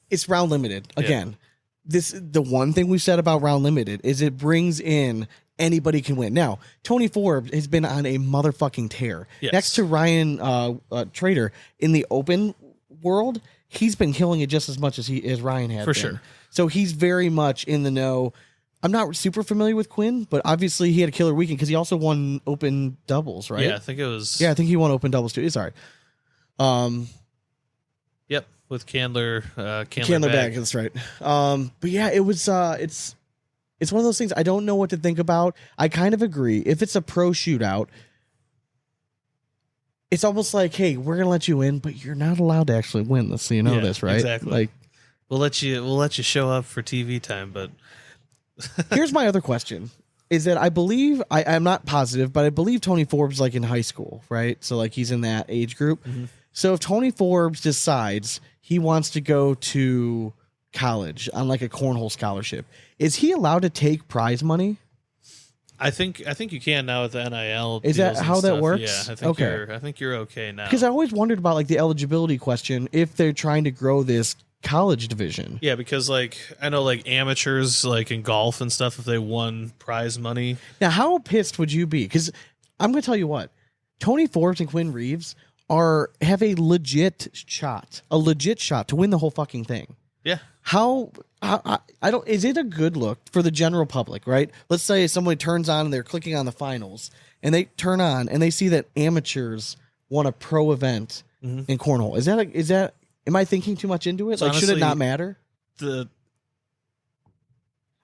it's round limited again. The one thing we've said about round limited is it brings in anybody can win. Now Tony Forbes has been on a motherfucking tear. Yes. Next to Ryan Trader in the open world, he's been killing it just as much as Ryan has For been. sure. So he's very much in the know. I'm not super familiar with Quinn, but obviously he had a killer weekend because he also won open doubles, right? Yeah, I think it was. Yeah, I think he won open doubles too. It's all right. Yep, with Candler Candler bag. That's right. But yeah, it was. It's one of those things I don't know what to think about. I kind of agree. If it's a pro shootout, it's almost like, hey, we're gonna let you in, but you're not allowed to actually win this. So you know this, right? Exactly. Like, we'll let you show up for TV time, but here's my other question: is that I believe I'm not positive, but I believe Tony Forbes like in high school, right? So like he's in that age group. Mm-hmm. So if Tony Forbes decides he wants to go to college on like a cornhole scholarship, is he allowed to take prize money? I think you can now with the NIL. Is that deals and how that stuff. works? Yeah, I think you're okay now. Because I always wondered about like the eligibility question if they're trying to grow this college division. Yeah, because like I know like amateurs like in golf and stuff, if they won prize money. Now, how pissed would you be? Because I'm going to tell you what, Tony Forbes and Quinn Reeves have a legit shot to win the whole fucking thing. Yeah. How I don't, is it a good look for the general public, right? Let's say somebody turns on and they're clicking on the finals and they turn on and they see that amateurs won a pro event in cornhole. Is that am I thinking too much into it? So like, honestly, should it not matter?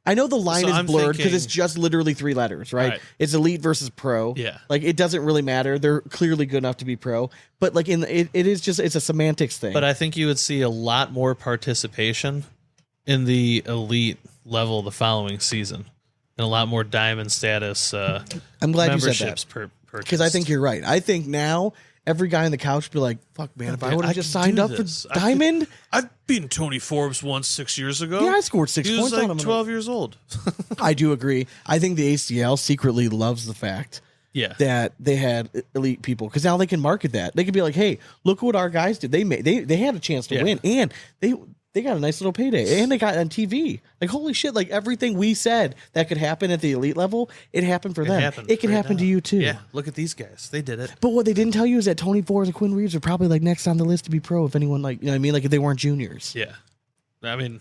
I know the line is I'm blurred because it's thinking- just literally 3 letters, right? Right. It's elite versus pro. Yeah. Like, it doesn't really matter. They're clearly good enough to be pro, but like it is just, it's a semantics thing. But I think you would see a lot more participation in the elite level the following season, and a lot more diamond status. I'm glad you said that, per because I think you're right. I think now every guy on the couch would be like, fuck, man, if I would have just signed up for diamond. I've beaten Tony Forbes once 6 years ago. Yeah, I scored 6 He points was on like him. 12 years old. I do agree. I think the ACL secretly loves the fact Yeah. that they had elite people, because now they can market that. They could be like, hey, look what our guys did. They had a chance to Yeah. win, and they got a nice little payday, and they got on TV. Like, holy shit! Like, everything we said that could happen at the elite level, it happened for them. It can happen to you too. Yeah, look at these guys; they did it. But what they didn't tell you is that Tony Forbes and Quinn Reeves are probably like next on the list to be pro. If anyone, like, you know what I mean, like if they weren't juniors. Yeah, I mean,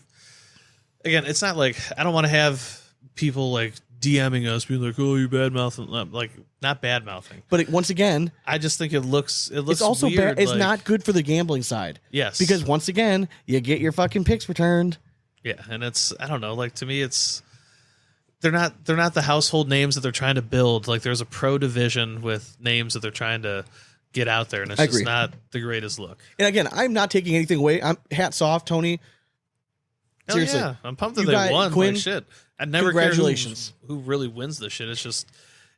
again, it's not like I don't want to have people like DMing us being like, "Oh, you bad mouthing," like not bad mouthing. But once again, I just think it looks. It's also weird, bad. It's like, not good for the gambling side. Yes, because once again, you get your fucking picks returned. Yeah, and it's I don't know. Like to me, it's they're not the household names that they're trying to build. Like there's a pro division with names that they're trying to get out there, and it's just not the greatest look. And again, I'm not taking anything away. I'm hats off, Tony. Hell Seriously, yeah, I'm pumped that they won. Quinn, like shit. I never congratulations. Care who really wins this shit. It's just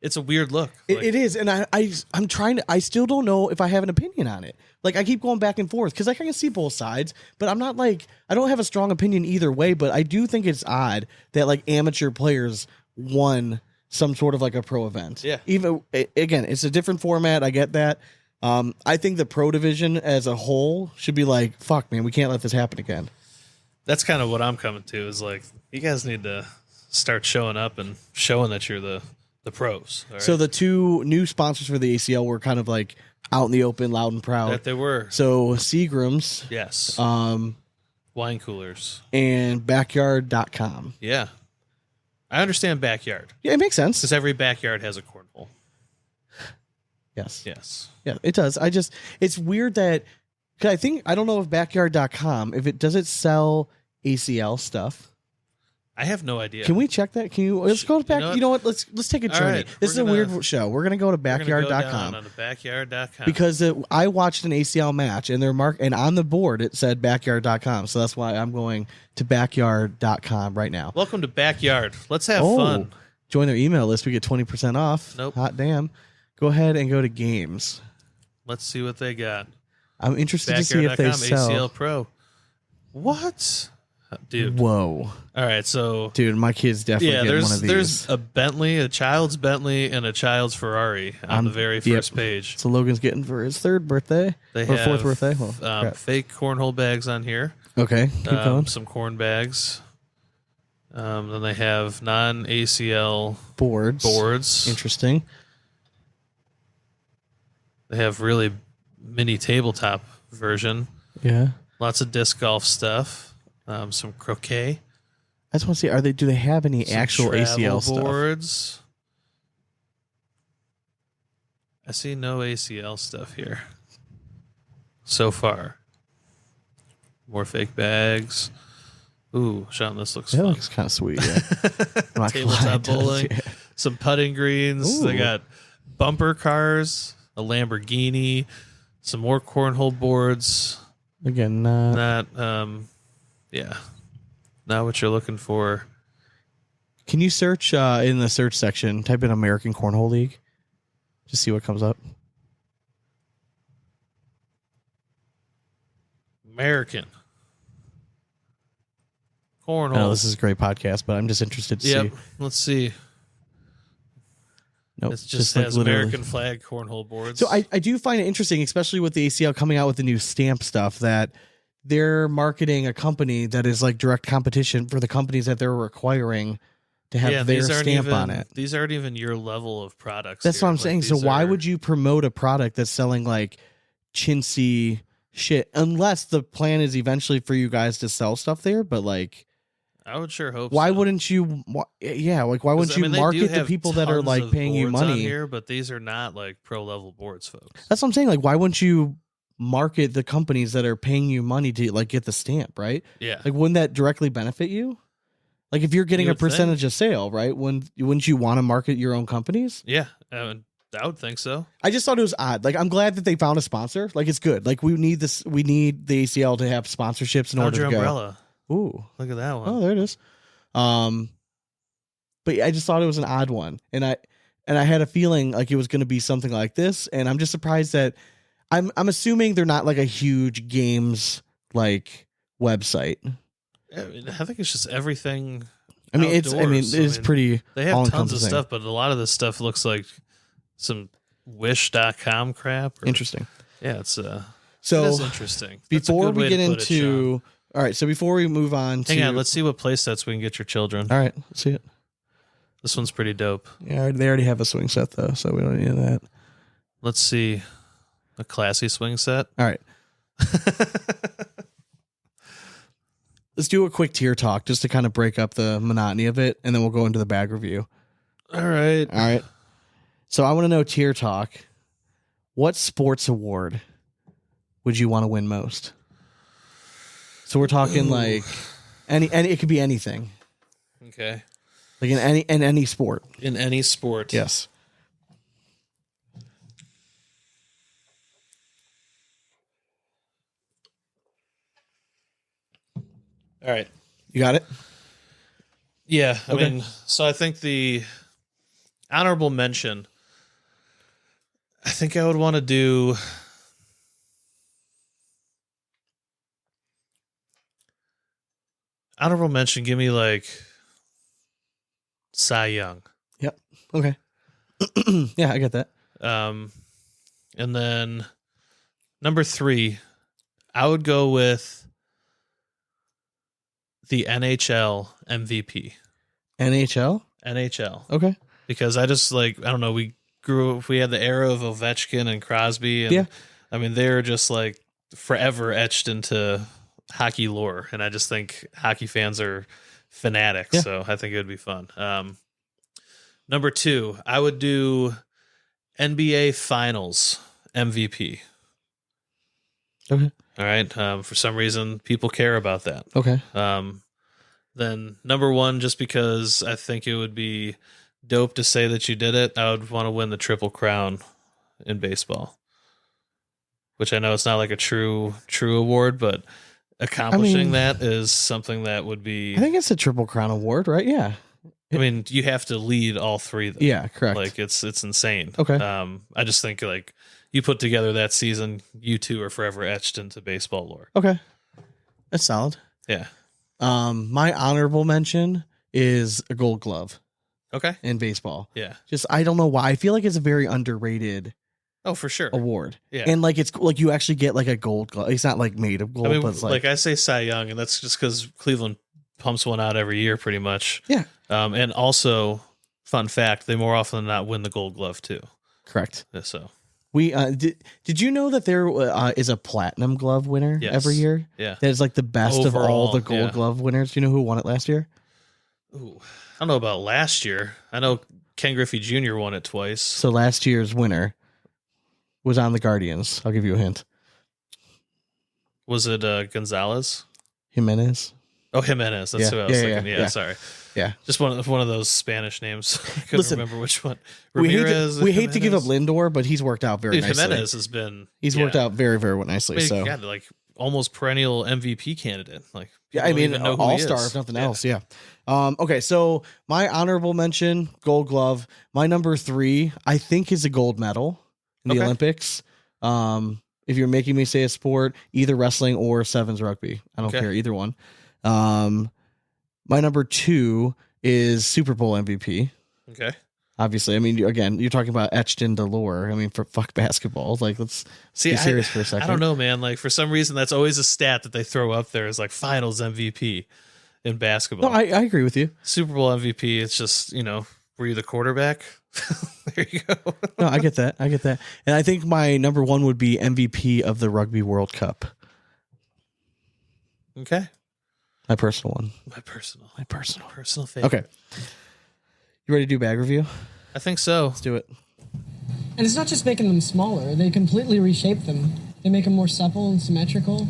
it's a weird look. It is, and I'm trying to. I still don't know if I have an opinion on it. Like I keep going back and forth because I can see both sides, but I'm not like I don't have a strong opinion either way. But I do think it's odd that like amateur players won some sort of like a pro event. Yeah. Even again, it's a different format. I get that. I think the pro division as a whole should be like, fuck, man, we can't let this happen again. That's kind of what I'm coming to. Is like you guys need to start showing up and showing that you're the pros. All right? So the two new sponsors for the ACL were kind of like out in the open, loud and proud. That they were. So Seagram's, Yes. Wine coolers. And backyard.com. Yeah. I understand backyard. Yeah, it makes sense. Because every backyard has a cornhole. Yes. Yes. Yeah, it does. It's weird that, cause I don't know if backyard.com, if it does it sell ACL stuff. I have no idea. Can we check that? Can you? Let's go back. You know what? Let's take a journey. Right, this is a weird show. We're gonna go to backyard.com on the backyard.com because I watched an ACL match and and on the board it said backyard.com. So that's why I'm going to backyard.com right now. Welcome to Backyard. Let's have fun. Join their email list. We get 20% off. Nope. Hot damn. Go ahead and go to games. Let's see what they got. I'm interested to see if they sell ACL Pro. What? Dude. Whoa. All right, so dude, my kid's definitely getting one of these. There's a Bentley, a child's Bentley, and a child's Ferrari on the very first page. So Logan's getting for his third birthday or fourth birthday. Fake cornhole bags on here. Okay, keep going. Some corn bags. Then they have non-ACL boards. Interesting. They have really mini tabletop version. Yeah. Lots of disc golf stuff. Some croquet. I just want to see, do they have any actual ACL boards? stuff? I see no ACL stuff here so far. More fake bags. Ooh, Sean, this looks fun. Looks kind of sweet. Yeah. Tabletop bowling. Yeah. Some putting greens. Ooh. They got bumper cars, a Lamborghini, some more cornhole boards. Again, yeah, not what you're looking for. Can you search in the search section, type in American Cornhole League, just see what comes up? American Cornhole. I know this is a great podcast, but I'm just interested to see. Let's see. Nope, it just has like American flag cornhole boards. So I do find it interesting, especially with the ACL coming out with the new stamp stuff, that they're marketing a company that is like direct competition for the companies that they're requiring to have their stamp on it. These aren't even your level of products. That's what I'm saying. So why would you promote a product that's selling like chintzy shit, unless the plan is eventually for you guys to sell stuff there? But like, I would sure hope. Why wouldn't you? Yeah, like why wouldn't you market the people that are like paying you money here? But these are not like pro level boards, folks. That's what I'm saying. Like, why wouldn't you market the companies that are paying you money to like get the stamp, right? Yeah. Like, wouldn't that directly benefit you? Like, if you're getting a percentage of sale, right? Wouldn't you want to market your own companies? Yeah, I would think so. I just thought it was odd. Like, I'm glad that they found a sponsor. Like, it's good. Like, we need this. We need the ACL to have sponsorships in order to go. Umbrella. Ooh, look at that one. Oh, there it is. But I just thought it was an odd one, and I had a feeling like it was going to be something like this, and I'm just surprised that I'm assuming they're not like a huge games like website. I think it's just everything. I mean, it's pretty. They have tons of stuff, but a lot of this stuff looks like some Wish.com crap. Interesting. Yeah, it's so it is interesting. Before we get into All right. So before we move on to. Hang on, let's see what play sets we can get your children. All right. Let's see it. This one's pretty dope. Yeah, they already have a swing set, though, so we don't need that. Let's see. A classy swing set. All right. Let's do a quick tier talk just to kind of break up the monotony of it, and then we'll go into the bag review. All right. All right. So I want to know, tier talk, what sports award would you want to win most? So we're talking like any it could be anything. Okay. Like in any sport. In any sport. Yes. All right. You got it? Yeah. I Okay. mean, so I think the honorable mention, I think I would want to do honorable mention. Give me like Cy Young. Yep. Okay. Yeah, I get that. And then number 3, I would go with the NHL MVP. NHL? Okay. Because I just like, I don't know, we had the era of Ovechkin and Crosby, and Yeah. I mean, they're just like forever etched into hockey lore, and I just think hockey fans are fanatics, Yeah. so I think it would be fun. Number 2, I would do NBA Finals MVP. Okay. All right. For some reason, people care about that. Okay. Then number 1, just because I think it would be dope to say that you did it, I would want to win the Triple Crown in baseball, which I know it's not like a true award, but accomplishing that is something that would be. I think it's a Triple Crown award, right? Yeah. I mean, you have to lead all 3 of them. Yeah, correct. Like it's insane. Okay. I just think like you put together that season, you 2 are forever etched into baseball lore. Okay. That's solid. Yeah. My honorable mention is a Gold Glove Okay. in baseball. Yeah. Just I don't know why. I feel like it's a very underrated Oh, for sure. award. Yeah. And like it's like you actually get like a Gold Glove. It's not like made of gold, I mean, but it's like I say Cy Young, and that's just because Cleveland pumps one out every year pretty much. Yeah. And also, fun fact, they more often than not win the Gold Glove too. correct. So We did you know that there is a platinum glove winner Yes. every year? Yeah. That is like the best of all Overall, the Gold yeah. Glove winners. Do you know who won it last year? Ooh, I don't know about last year. I know Ken Griffey Jr. won it twice. So last year's winner was on the Guardians. I'll give you a hint. Was it Gonzalez? Jimenez. Oh, Jimenez. That's Yeah. who I was Yeah, thinking. yeah, Yeah, yeah. sorry. Yeah. Just one of those Spanish names. I couldn't Listen, remember which one. We Ramirez. hate to give up Jimenez? Lindor, but he's worked out very Dude, nicely. Jimenez has been. He's worked out very, very nicely. I mean, So God, like almost perennial MVP candidate. Like, yeah, people I don't mean, even know who all he star, is. if nothing Yeah. else. Yeah. Okay, so my honorable mention, Gold Glove. My number 3, I think, is a gold medal in the Okay. Olympics. If you're making me say a sport, either wrestling or sevens rugby, I don't Okay. care either one. My number 2 is Super Bowl MVP. Okay. Obviously, I mean, again, you're talking about etched into lore. I mean, for fuck basketball, like let's be serious for a second. I don't know, man. Like for some reason, that's always a stat that they throw up there as like Finals MVP in basketball. No, I agree with you. Super Bowl MVP. It's just were you the quarterback? There you go. No, I get that. And I think my number 1 would be MVP of the Rugby World Cup. Okay. My personal one. My personal favorite. Okay. You ready to do bag review? I think so. Let's do it. And it's not just making them smaller, they completely reshape them. They make them more supple and symmetrical.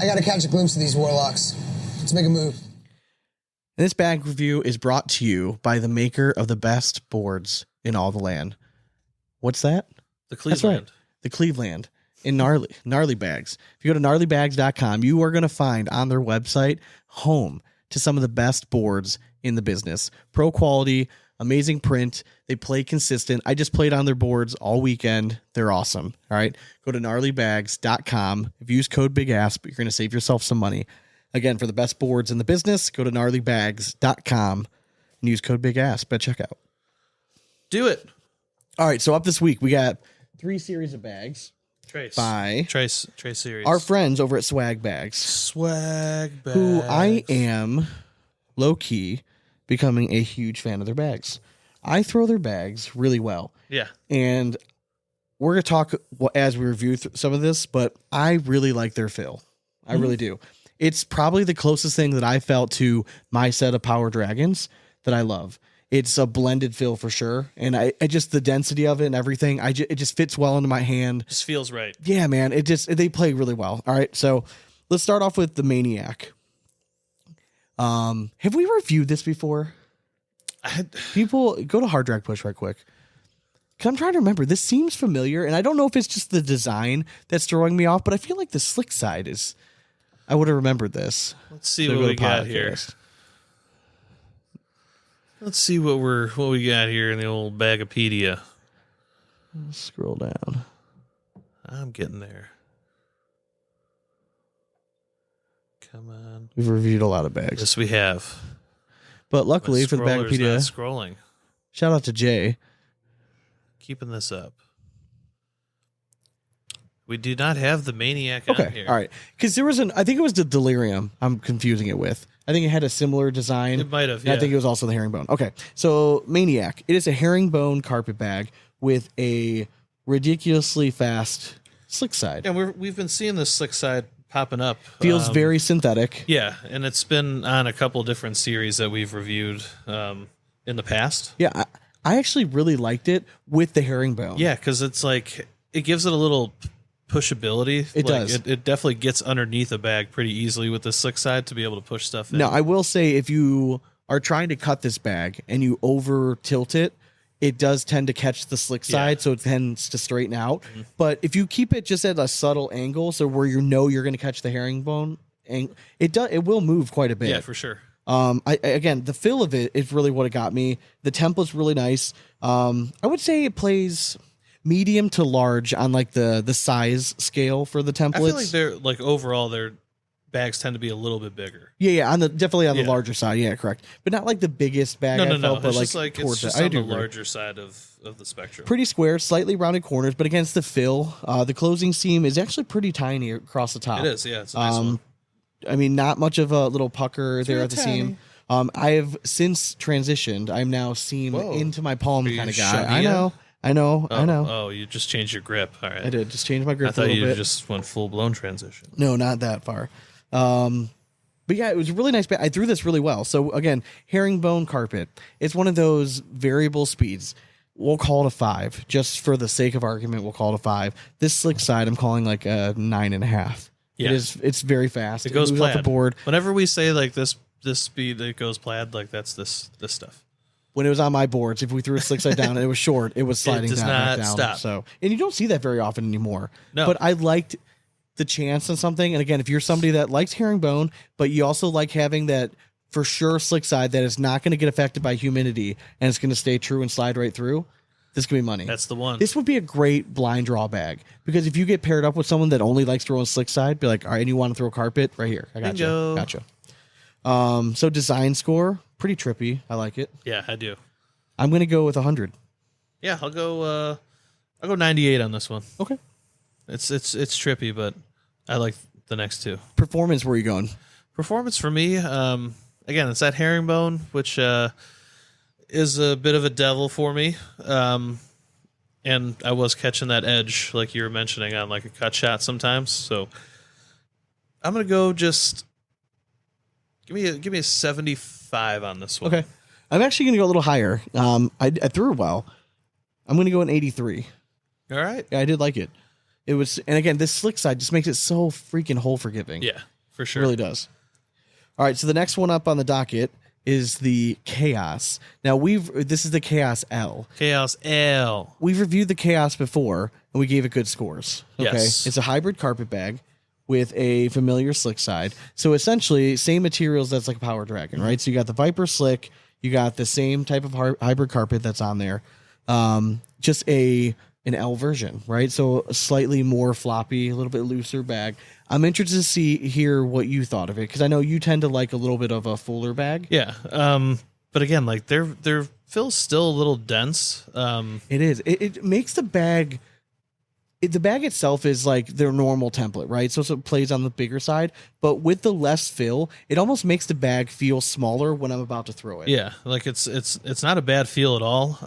I gotta catch a glimpse of these warlocks. Let's make a move. And this bag review is brought to you by the maker of the best boards in all the land. What's that? The That's Cleveland. right. The Cleveland in Gnarly Bags. If you go to gnarlybags.com, you are going to find on their website home to some of the best boards in the business. Pro quality, amazing print. They play consistent. I just played on their boards all weekend. They're awesome. All right. Go to gnarlybags.com. If you use code Big Asp, you're going to save yourself some money. Again, for the best boards in the business, go to gnarlybags.com and use code Big Asp at checkout. Do it. All right, so up this week, we got 3 series of bags. Trace. by Trace series. our friends over at Swag Bags, Swag Bags. who I am low-key becoming a huge fan of their bags. I throw their bags really well. Yeah. And we're going to talk as we review some of this, but I really like their fill. I really do. It's probably the closest thing that I felt to my set of Power Dragons that I love. It's a blended fill for sure. And I just, the density of it and everything, it just fits well into my hand. Just feels right. Yeah, man. They play really well. All right. So let's start off with the Maniac. Have we reviewed this before? People go to Hard Drag Push right quick. 'Cause I'm trying to remember. This seems familiar, and I don't know if it's just the design that's throwing me off, but I feel like the slick side is. I would have remembered this. Let's see what we got here. Let's see what we got here in the old Bagapedia. Scroll down. I'm getting there. Come on. We've reviewed a lot of bags. Yes, we have. But luckily My for the scroller's Bagapedia, not scrolling. shout out to Jay. Keeping this up. We do not have the Maniac on Okay, here. all right. Because there was I think it was the Delirium I'm confusing it with. I think it had a similar design. It might have, And I yeah. think it was also the herringbone. Okay, so Maniac. It is a herringbone carpet bag with a ridiculously fast slick side. And we've been seeing this slick side popping up. Feels very synthetic. Yeah, and it's been on a couple different series that we've reviewed in the past. Yeah, I actually really liked it with the herringbone. Yeah, because it's like it gives it a little pushability. It does. It definitely gets underneath a bag pretty easily with the slick side to be able to push stuff in. Now, I will say if you are trying to cut this bag and you over tilt it, it does tend to catch the slick side, so it tends to straighten out. Mm-hmm. But if you keep it just at a subtle angle, so where you're going to catch the herringbone, it will move quite a bit. Yeah, for sure. Again, the feel of it is really what it got me. The template's really nice. I would say it plays medium to large on like the size scale for the templates. I feel like they're like overall their bags tend to be a little bit bigger. Yeah, definitely on the Yeah. larger side. Yeah, correct. But not like the biggest bag. No. But It's like just like it's towards just it. I on do the agree. larger side of the spectrum. Pretty square, slightly rounded corners, but against the fill, the closing seam is actually pretty tiny across the top. It is, yeah. It's a nice one. I mean, not much of a little pucker there at the seam. I have since transitioned. I'm now seam Whoa. into my palm Are you kind of guy. Shania? I know. Oh, you just changed your grip. All right. I did just change my grip I a thought little you bit. just went full blown transition. No, not that far. But yeah, it was a really nice bag. I threw this really well. So again, herringbone carpet. It's one of those variable speeds. We'll call it a 5. Just for the sake of argument, we'll call it a 5. This slick side, I'm calling like a 9.5. Yeah. It's very fast. It goes moves plaid. off the board. Whenever we say like this speed it goes plaid, like that's this stuff. When it was on my boards, if we threw a slick side down and it was short, it was sliding does down, not back down. stop. So, and you don't see that very often anymore. No. But I liked the chance on something. And again, if you're somebody that likes herringbone, but you also like having that for sure slick side that is not going to get affected by humidity and it's going to stay true and slide right through, this could be money. That's the one. This would be a great blind draw bag because if you get paired up with someone that only likes throwing slick side, be like, all right, and you want to throw carpet right here. I got Bingo. you. Gotcha. So design score, pretty trippy. I like it. Yeah, I do. I'm going to go with 100. Yeah, I'll go 98 on this one. Okay. It's trippy, but I like the next two. Performance, where are you going? Performance for me, again, it's that herringbone, which is a bit of a devil for me. And I was catching that edge, like you were mentioning, on like a cut shot sometimes. So I'm gonna go just give me a 75 on this one. Okay. I'm actually going to go a little higher. I threw it well. I'm going to go an 83. All right. Yeah, I did like it. It was, and again, this slick side just makes it so freaking hole forgiving. Yeah, for It sure. really does. All right, so the next one up on the docket is the Chaos. Now this is the Chaos L. Chaos L. We've reviewed the Chaos before and we gave it good scores. Okay. Yes. It's a hybrid carpet bag with a familiar slick side. So essentially same materials that's like a Power Dragon, right? So you got the Viper slick, you got the same type of hybrid carpet that's on there. Just an L version, right? So a slightly more floppy, a little bit looser bag. I'm interested to hear what you thought of it because I know you tend to like a little bit of a fuller bag. Yeah. But again, like their fill's still a little dense. It is. It makes the bag the bag itself is like their normal template, right? So it plays on the bigger side, but with the less fill, it almost makes the bag feel smaller when I'm about to throw it. Yeah, like it's not a bad feel at all.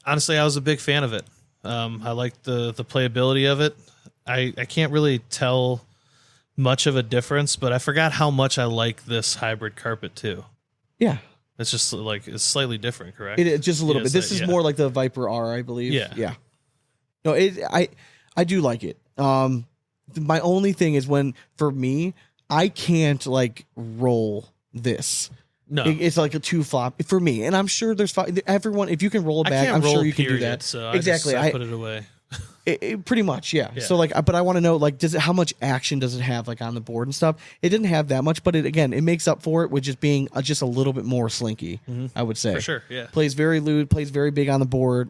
Honestly, I was a big fan of it. I liked the playability of it. I can't really tell much of a difference, but I forgot how much I like this hybrid carpet too. Yeah. It's just like it's slightly different, correct? It's just a little bit. This is yeah. more like the Viper R, I believe. Yeah. Yeah. No, I do like it. My only thing is for me, I can't like roll this. No, It's like a 2 flop for me, and I'm sure there's everyone. If you can roll a bag, I'm sure you can do that. So exactly, I put it away. Pretty much, yeah. Yeah. So like, but I want to know like, how much action does it have like on the board and stuff? It didn't have that much, but it makes up for it with just being just a little bit more slinky. I would say For sure, yeah. Plays very lewd, plays very big on the board.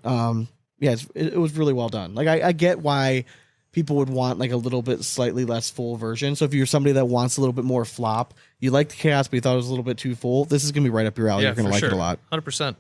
Yeah, it was really well done. Like I get why people would want like a little bit slightly less full version. So if you're somebody that wants a little bit more flop, you like the chaos, but you thought it was a little bit too full, this is gonna be right up your alley. Yeah, You're gonna for like sure. it a lot. 100%.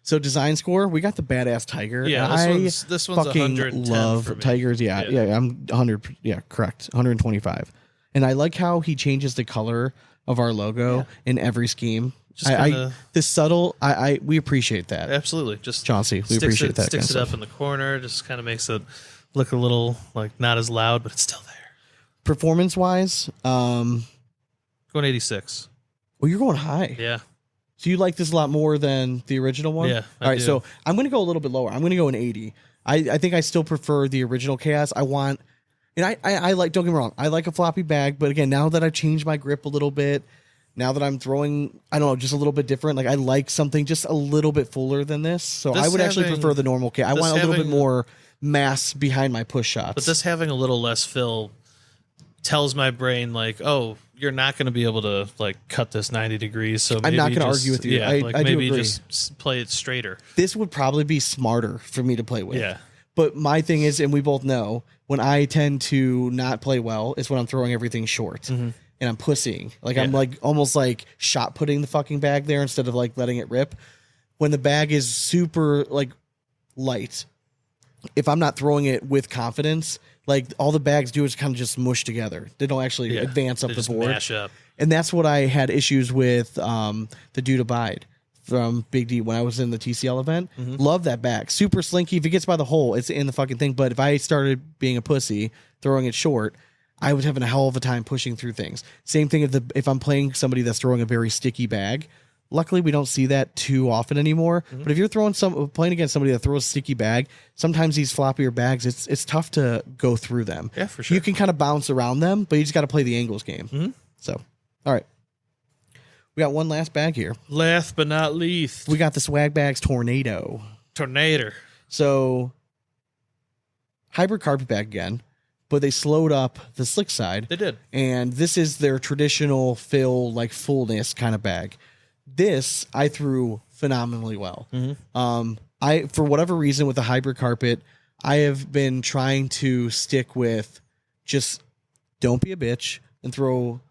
So design score, we got the badass tiger. Yeah, this one's fucking 110 love for me. tigers. Yeah, I'm 100. Yeah, correct. 125. And I like how he changes the color of our logo in every scheme. Just kinda, this subtle. We appreciate that. absolutely. Just Chauncey, we appreciate that. Sticks kind it of up in the corner. Just kind of makes it look a little like not as loud, but it's still there. Performance wise, Going 86. well, you're going high. Yeah. So you like this a lot more than the original one? Yeah, I All right, do. so I'm going to go a little bit lower. I'm going to go an 80. I think I still prefer the original Chaos. And I like, don't get me wrong, I like a floppy bag, but again, now that I've changed my grip a little bit, now that I'm throwing, I don't know, just a little bit different, like I like something just a little bit fuller than this. So I would actually prefer the normal Chaos. I want a little bit more mass behind my push shots. But this having a little less fill tells my brain like, oh, you're not going to be able to like cut this 90 degrees. So maybe I'm not going to just- argue with you. Yeah, I like do maybe agree. just play it straighter. This would probably be smarter for me to play with. Yeah. But my thing is, and we both know, when I tend to not play well is when I'm throwing everything short and I'm pussying. Like I'm like almost like shot putting the fucking bag there instead of like letting it rip. When the bag is super like light, if I'm not throwing it with confidence, like all the bags do is kind of just mush together. They don't actually advance up They the just board. mash up. And that's what I had issues with the Dude Abide from Big D when I was in the TCL event. Love that bag. Super slinky. If it gets by the hole, it's in the fucking thing. But if I started being a pussy, throwing it short, I was having a hell of a time pushing through things. Same thing if I'm playing somebody that's throwing a very sticky bag. Luckily, we don't see that too often anymore. But if you're playing against somebody that throws a sticky bag, sometimes these floppier bags, it's tough to go through them. Yeah, for sure. You can kind of bounce around them, but you just got to play the angles game. So, all right. We got one last bag here. Last but not least, We got the Swag Bags Tornado. Tornado. So, hybrid carpet bag again, but they slowed up the slick side. They did. And this is their traditional fill, like fullness kind of bag. This I threw phenomenally well. I, for whatever reason, with the hybrid carpet, I have been trying to stick with just don't be a bitch and throw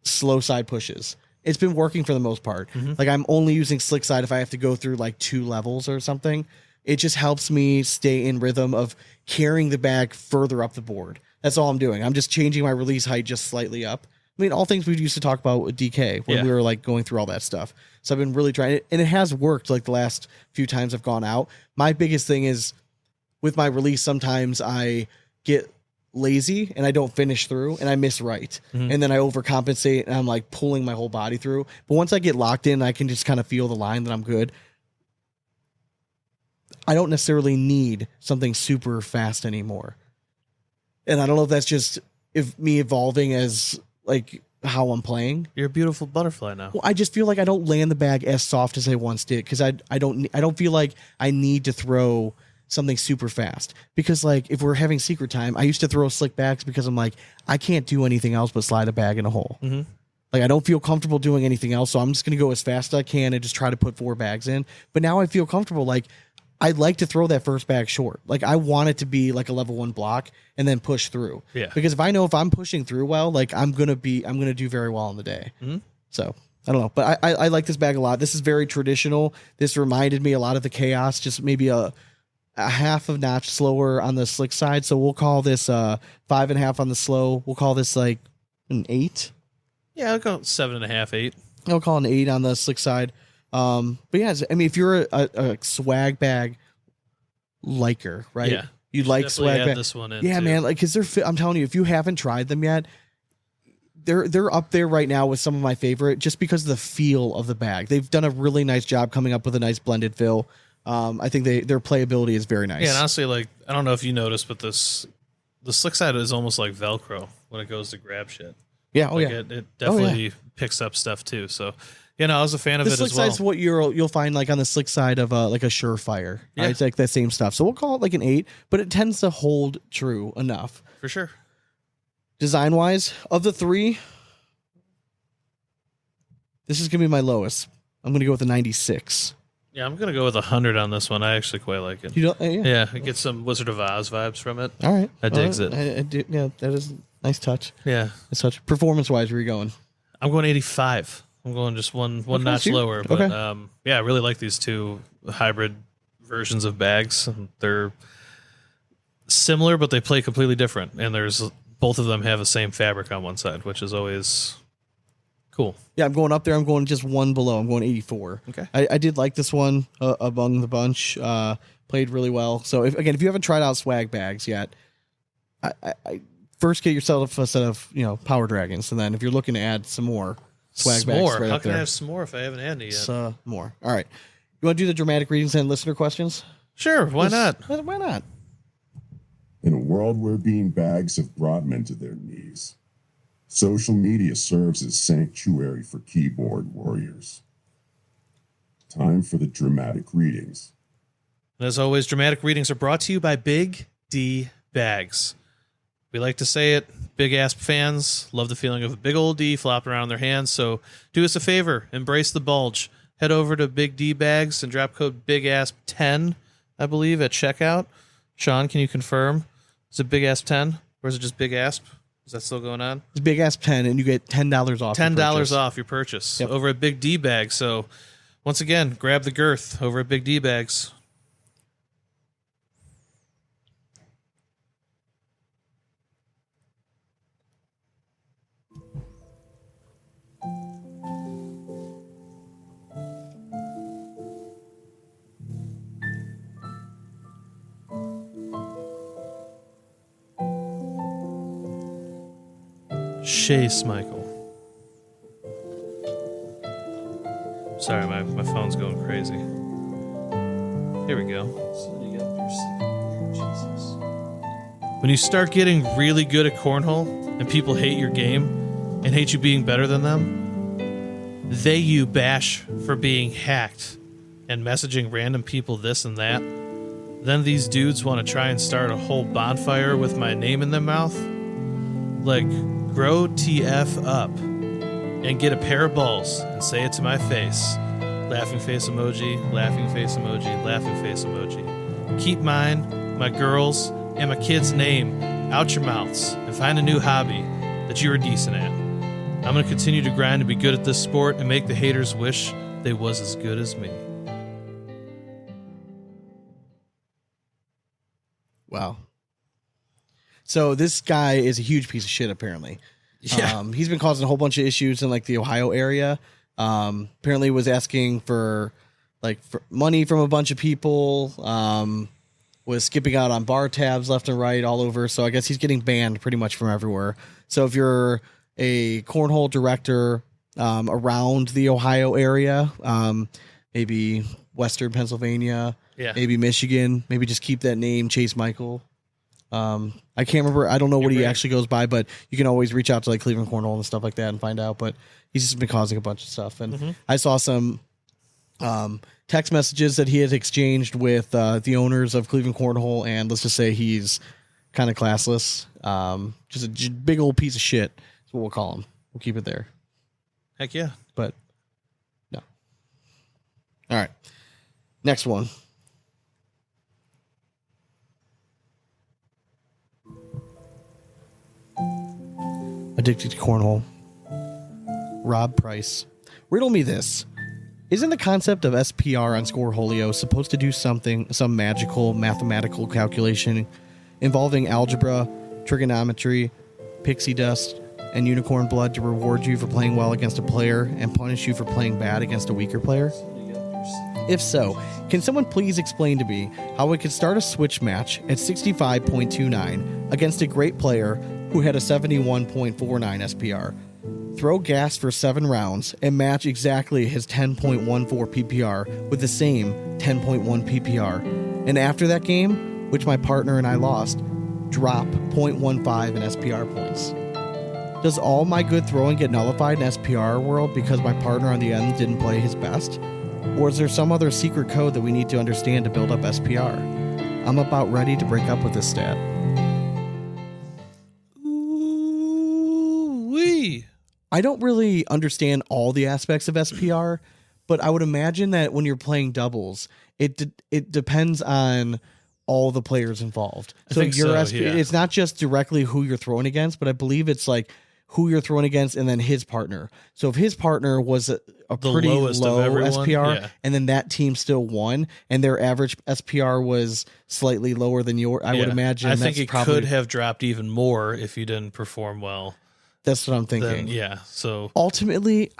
slow side pushes. It's been working for the most part. Like I'm only using slick side if I have to go through like 2 levels or something. It just helps me stay in rhythm of carrying the bag further up the board. That's all I'm doing. I'm just changing my release height just slightly up. I mean, all things we used to talk about with DK when we were like going through all that stuff. So I've been really trying it, and it has worked like the last few times I've gone out. My biggest thing is with my release, sometimes I get lazy and I don't finish through and I miss right. And then I overcompensate and I'm like pulling my whole body through. But once I get locked in, I can just kind of feel the line that I'm good. I don't necessarily need something super fast anymore. And I don't know if that's just me evolving as like how I'm playing. You're a beautiful butterfly now. Well, I just feel like I don't land the bag as soft as I once did because I don't feel like I need to throw something super fast, because like if we're having secret time, I used to throw slick bags because I'm like, I can't do anything else but slide a bag in a hole. Like I don't feel comfortable doing anything else, so I'm just gonna go as fast as I can and just try to put 4 bags in. But now I feel comfortable. Like I'd like to throw that first bag short. Like I want it to be like a level 1 block and then push through. Yeah. Because if I know if I'm pushing through well, like I'm gonna do very well on the day. So I don't know, but I like this bag a lot. This is very traditional. This reminded me a lot of the Chaos, just maybe a a half of notch slower on the slick side. So we'll call this 5.5 on the slow. We'll call this like an 8. Yeah, I'll go 7.5, 8. I'll call an 8 on the slick side. But yeah, I mean, if you're a swag bag liker, right? Yeah. You like Definitely swag add bag. this one in, Yeah, too. man. Like, cause I'm telling you, if you haven't tried them yet, they're up there right now with some of my favorite, just because of the feel of the bag. They've done a really nice job coming up with a nice blended fill. I think their playability is very nice. Yeah, and honestly, like, I don't know if you noticed, but the slick side is almost like Velcro when it goes to grab shit. Yeah, oh Like, yeah. It definitely picks up stuff too. So, you know, I was a fan of The it slick as well. side's what you'll find like on the slick side of like a Surefire. Yeah. Right? It's like that same stuff. So we'll call it like an 8, but it tends to hold true enough. For sure. Design wise, of the 3, this is gonna be my lowest. I'm gonna go with a 96. Yeah, I'm gonna go with 100 on this one. I actually quite like it. You don't? Yeah. Yeah, I get some Wizard of Oz vibes from it. All right. I digs All right. it. I do, yeah, that is a nice touch. Yeah, Nice touch. Performance wise, where are you going? I'm going 85. I'm going just one notch so you- lower. But okay. yeah, I really like these two hybrid versions of bags. They're similar, but they play completely different. And both of them have the same fabric on one side, which is always cool. Yeah, I'm going up there. I'm going just one below. I'm going 84. Okay. I did like this one among the bunch. Played really well. So if you haven't tried out swag bags yet, I first get yourself a set of Power Dragons, and then if you're looking to add some more swag bags, S'more. right How up can I there. have s'more if I haven't had any yet? Some more. All right. You want to do the dramatic readings and listener questions? Sure, why not? Why not? In a world where bean bags have brought men to their knees, social media serves as sanctuary for keyboard warriors. Time for the dramatic readings. And as always, dramatic readings are brought to you by Big D Bags. We like to say it, Big Asp fans love the feeling of a big old D flopping around in their hands, so do us a favor, embrace the bulge. Head over to Big D Bags and drop code BIGASP10, I believe, at checkout. Sean, can you confirm? Is it Big Asp 10, or is it just Big Asp? Is that still going on? It's Big Asp 10, and you get $10 off. your $10 purchase. off your purchase Yep. over at Big D Bags. So once again, grab the girth over at Big D Bags. Chase Michael. Sorry, my phone's going crazy. Here we go. When you start getting really good at cornhole and people hate your game and hate you being better than them, you bash for being hacked and messaging random people this and that. Then these dudes want to try and start a whole bonfire with my name in their mouth. Like, grow TF up and get a pair of balls and say it to my face. Laughing face emoji, laughing face emoji, laughing face emoji. Keep mine, my girls, and my kid's name out your mouths and find a new hobby that you are decent at. I'm going to continue to grind to be good at this sport and make the haters wish they was as good as me. Wow. So this guy is a huge piece of shit, apparently. Yeah. He's been causing a whole bunch of issues in like the Ohio area. Apparently was asking for money from a bunch of people. Was skipping out on bar tabs left and right all over. So I guess he's getting banned pretty much from everywhere. So if you're a cornhole director around the Ohio area, maybe Western Pennsylvania, Yeah. maybe Michigan, maybe just keep that name, Chase Michael. I can't remember. I don't know what he actually goes by, but you can always reach out to like Cleveland Cornhole and stuff like that and find out. But he's just been causing a bunch of stuff. And I saw some text messages that he had exchanged with the owners of Cleveland Cornhole, and let's just say he's kind of classless. Just a big old piece of shit. That's what we'll call him. We'll keep it there. Heck yeah. But no. All right. Next one. Addicted to cornhole. Rob Price. Riddle me this. Isn't the concept of SPR on Scoreholio supposed to do some magical mathematical calculation involving algebra, trigonometry, pixie dust, and unicorn blood to reward you for playing well against a player and punish you for playing bad against a weaker player? If so, can someone please explain to me how we could start a Switch match at 65.29 against a great player who had a 71.49 SPR, throw gas for 7 rounds, and match exactly his 10.14 PPR with the same 10.1 PPR, and after that game, which my partner and I lost, drop 0.15 in SPR points? Does all my good throwing get nullified in SPR world because my partner on the end didn't play his best? Or is there some other secret code that we need to understand to build up SPR? I'm about ready to break up with this stat. Ooh-wee. I don't really understand all the aspects of SPR, but I would imagine that when you're playing doubles, it depends on all the players involved. I think your so, yeah. It's not just directly who you're throwing against, but I believe it's like who you're throwing against and then his partner. So if his partner was a The pretty lowest of low everyone, SPR, yeah. and then that team still won, and their average SPR was slightly lower than your, I would Yeah. imagine. I think that's it probably, could have dropped even more if you didn't perform well. That's what I'm thinking. Then, yeah. So Ultimately,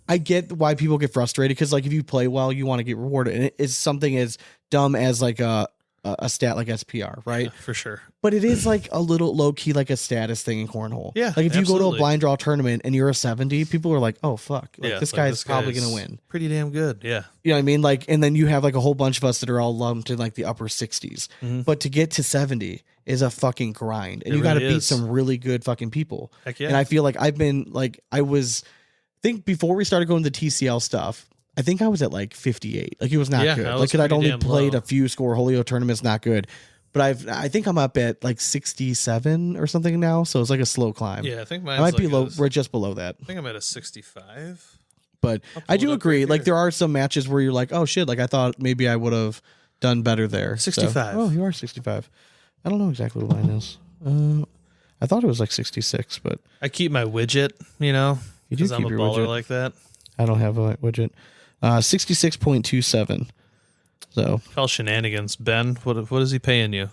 I get why people get frustrated because, like, if you play well, you want to get rewarded, and it's something as dumb as like a stat like SPR, right? yeah, for sure. But it is like a little low key, like a status thing in cornhole. Yeah, like if you go to absolutely. a blind draw tournament and you're a 70, people are like, "Oh fuck, like, Yeah, this like, guy's probably gonna win." Pretty damn good. Yeah. You know what I mean? Like, and then you have like a whole bunch of us that are all lumped in like the upper 60s. Mhm. But to get to 70 is a fucking grind, and It you got to really beat is. some really good fucking people. Heck yeah. And I feel like I've been like, I think before we started going to TCL stuff, I think I was at like 58. Like it was not Yeah, good. that Like was 'cause I'd pretty only damn played low. a few Scoreholio tournaments, not good. But I think I'm up at like 67 or something now, so it's like a slow climb. Yeah, I think I mine's might be like low, a- right just below that. I think I'm at a 65. But I'll I pull do it up agree. right Like here. there are some matches where you're like, oh shit, like I thought maybe I would have done better there. So- 65. oh, you are 65. I don't know exactly what mine is. I thought it was like 66, but I keep my widget, you know, You do because I'm keep a your baller widget. like that. I don't have a widget. 66.27. So Call shenanigans. Ben, what is he paying you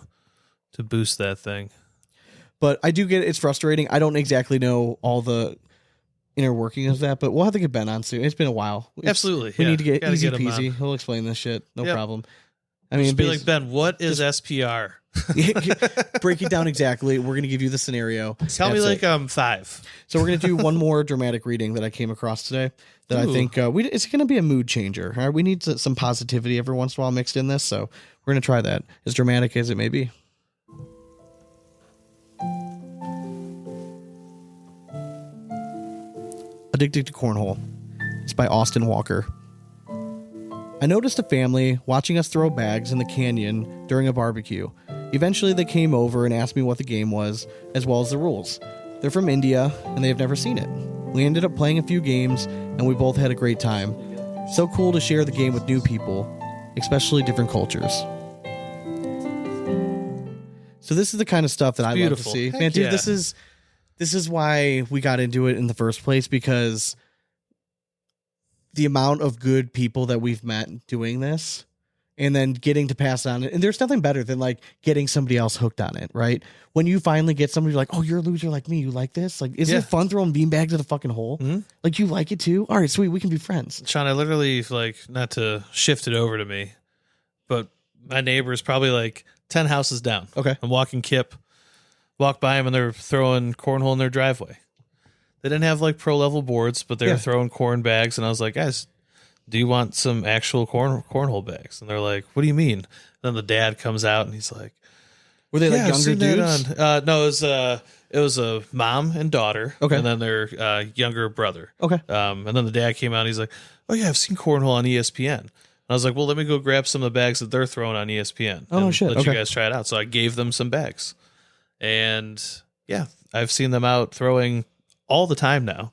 to boost that thing? but I do get it. It's frustrating. I don't exactly know all the inner working of that, but we'll have to get Ben on soon. It's been a while. Absolutely, We yeah. need to get Gotta easy get him peasy. on. He'll explain this shit. No Yep. problem. I Just mean, be like, Ben, what is SPR? break it down exactly. We're going to give you the scenario. Tell me That's like it. I'm 5. So we're going to do one more dramatic reading that I came across today that I Ooh. think it's going to be a mood changer. All right? We need some positivity every once in a while mixed in this. So we're going to try that. As dramatic as it may be. Addicted to Cornhole. It's by Austin Walker. I noticed a family watching us throw bags in the canyon during a barbecue. Eventually, they came over and asked me what the game was, as well as the rules. They're from India, and they have never seen it. We ended up playing a few games, and we both had a great time. So cool to share the game with new people, especially different cultures. So this is the kind of stuff that I love to beautiful. see. Heck Man, dude, yeah. this is why we got into it in the first place, because the amount of good people that we've met doing this and then getting to pass on it. And there's nothing better than like getting somebody else hooked on it, right? When you finally get somebody like, oh, you're a loser like me. You like this? Like, isn't Yeah. it fun throwing beanbags at a fucking hole? Mhm. Like, you like it too? All right, sweet. We can be friends. Sean, I literally, like, not to shift it over to me, but my neighbor's probably like 10 houses down. Okay. I'm walking Kip, walk by him, and they're throwing cornhole in their driveway. They didn't have like pro level boards, but they Yeah. were throwing corn bags. And I was like, guys, do you want some actual cornhole bags? And they're like, what do you mean? Then the dad comes out and he's like, Were they yeah, like I've younger seen that dudes? on- no, it was a mom and daughter. Okay. And then their younger brother. Okay. And then the dad came out and he's like, oh yeah, I've seen cornhole on ESPN. And I was like, well, let me go grab some of the bags that they're throwing on ESPN. Oh, and shit. Let Okay. you guys try it out. So I gave them some bags. And yeah, I've seen them out throwing all the time now.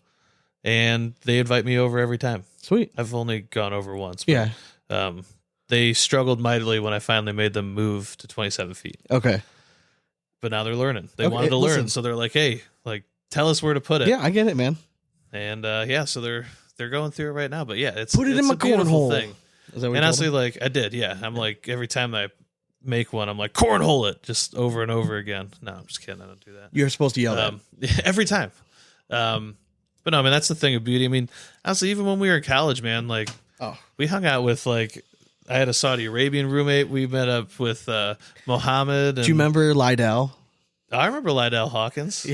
And they invite me over every time. Sweet. I've only gone over once. But, Yeah. they struggled mightily when I finally made them move to 27 feet. Okay. But now they're learning. They Okay, wanted to listen. learn. So they're like, hey, like, tell us where to put it. Yeah, I get it, man. And so they're they're going through it right now. But yeah, it's Put it in my a beautiful cornhole. thing. Is that what you And told honestly, him? like I did, yeah. I'm like every time I make one, I'm like cornhole it just over and over again. No, I'm just kidding. I don't do that. You're supposed to yell that. Every time. But no, I mean that's the thing of beauty. I mean, honestly, even when we were in college, man, like we hung out with like I had a Saudi Arabian roommate. We met up with Mohammed. And, Do you remember Lydell? I remember Lydell Hawkins.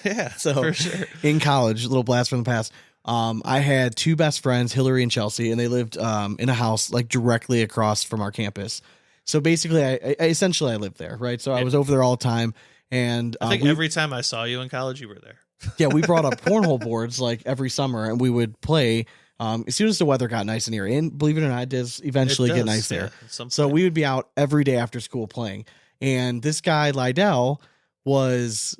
Yeah, So for sure. in college, little blast from the past. I had two best friends, Hillary and Chelsea, and they lived in a house like directly across from our campus. So basically, I essentially lived there, right? So I was over there all the time, and I think every time I saw you in college, you were there. yeah, we brought up cornhole boards like every summer, and we would play. As soon as the weather got nice in here, and believe it or not, it does eventually get nice there. So we would be out every day after school playing. And this guy Lydell was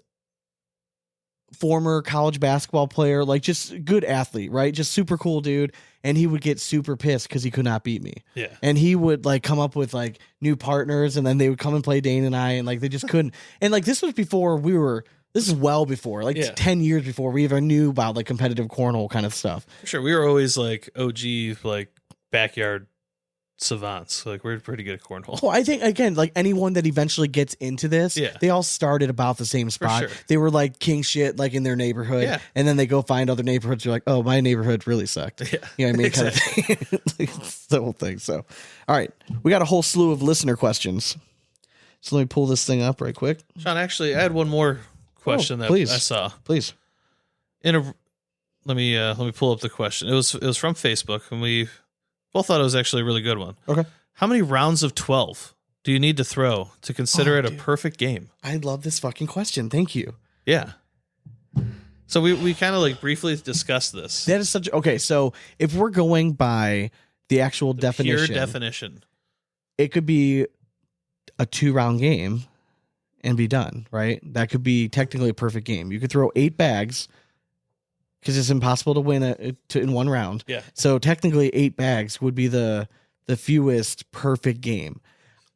former college basketball player, like just good athlete, right? Just super cool dude. And he would get super pissed because he could not beat me. Yeah. And he would like come up with like new partners, and then they would come and play Dane and I, and like they just couldn't. And like this was before this is well before, like 10 years before we even knew about like competitive cornhole kind of stuff. For sure. We were always like OG, like backyard savants. Like we're pretty good at cornhole. Well, I think again, like anyone that eventually gets into this, they all started about the same spot. Sure. They were like king shit, like in their neighborhood, and then they go find other neighborhoods. You're like, oh, my neighborhood really sucked. Yeah, you know what I mean? Exactly. Kind of thing. Like, it's the whole thing. So, all right, we got a whole slew of listener questions. So let me pull this thing up right quick. Sean, actually, I had one more question that please. I saw. Please. Let me pull up the question. It was from Facebook, and we both thought it was actually a really good one. Okay. How many rounds of 12 do you need to throw to consider it a perfect game? I love this fucking question. Thank you. Yeah. So we kind of like briefly discussed this. That is such okay. So if we're going by the actual definition, pure definition, it could be a 2-round game and be done, right? That could be technically a perfect game. You could throw 8 bags because it's impossible to win in one round. Yeah. So technically 8 bags would be the fewest perfect game.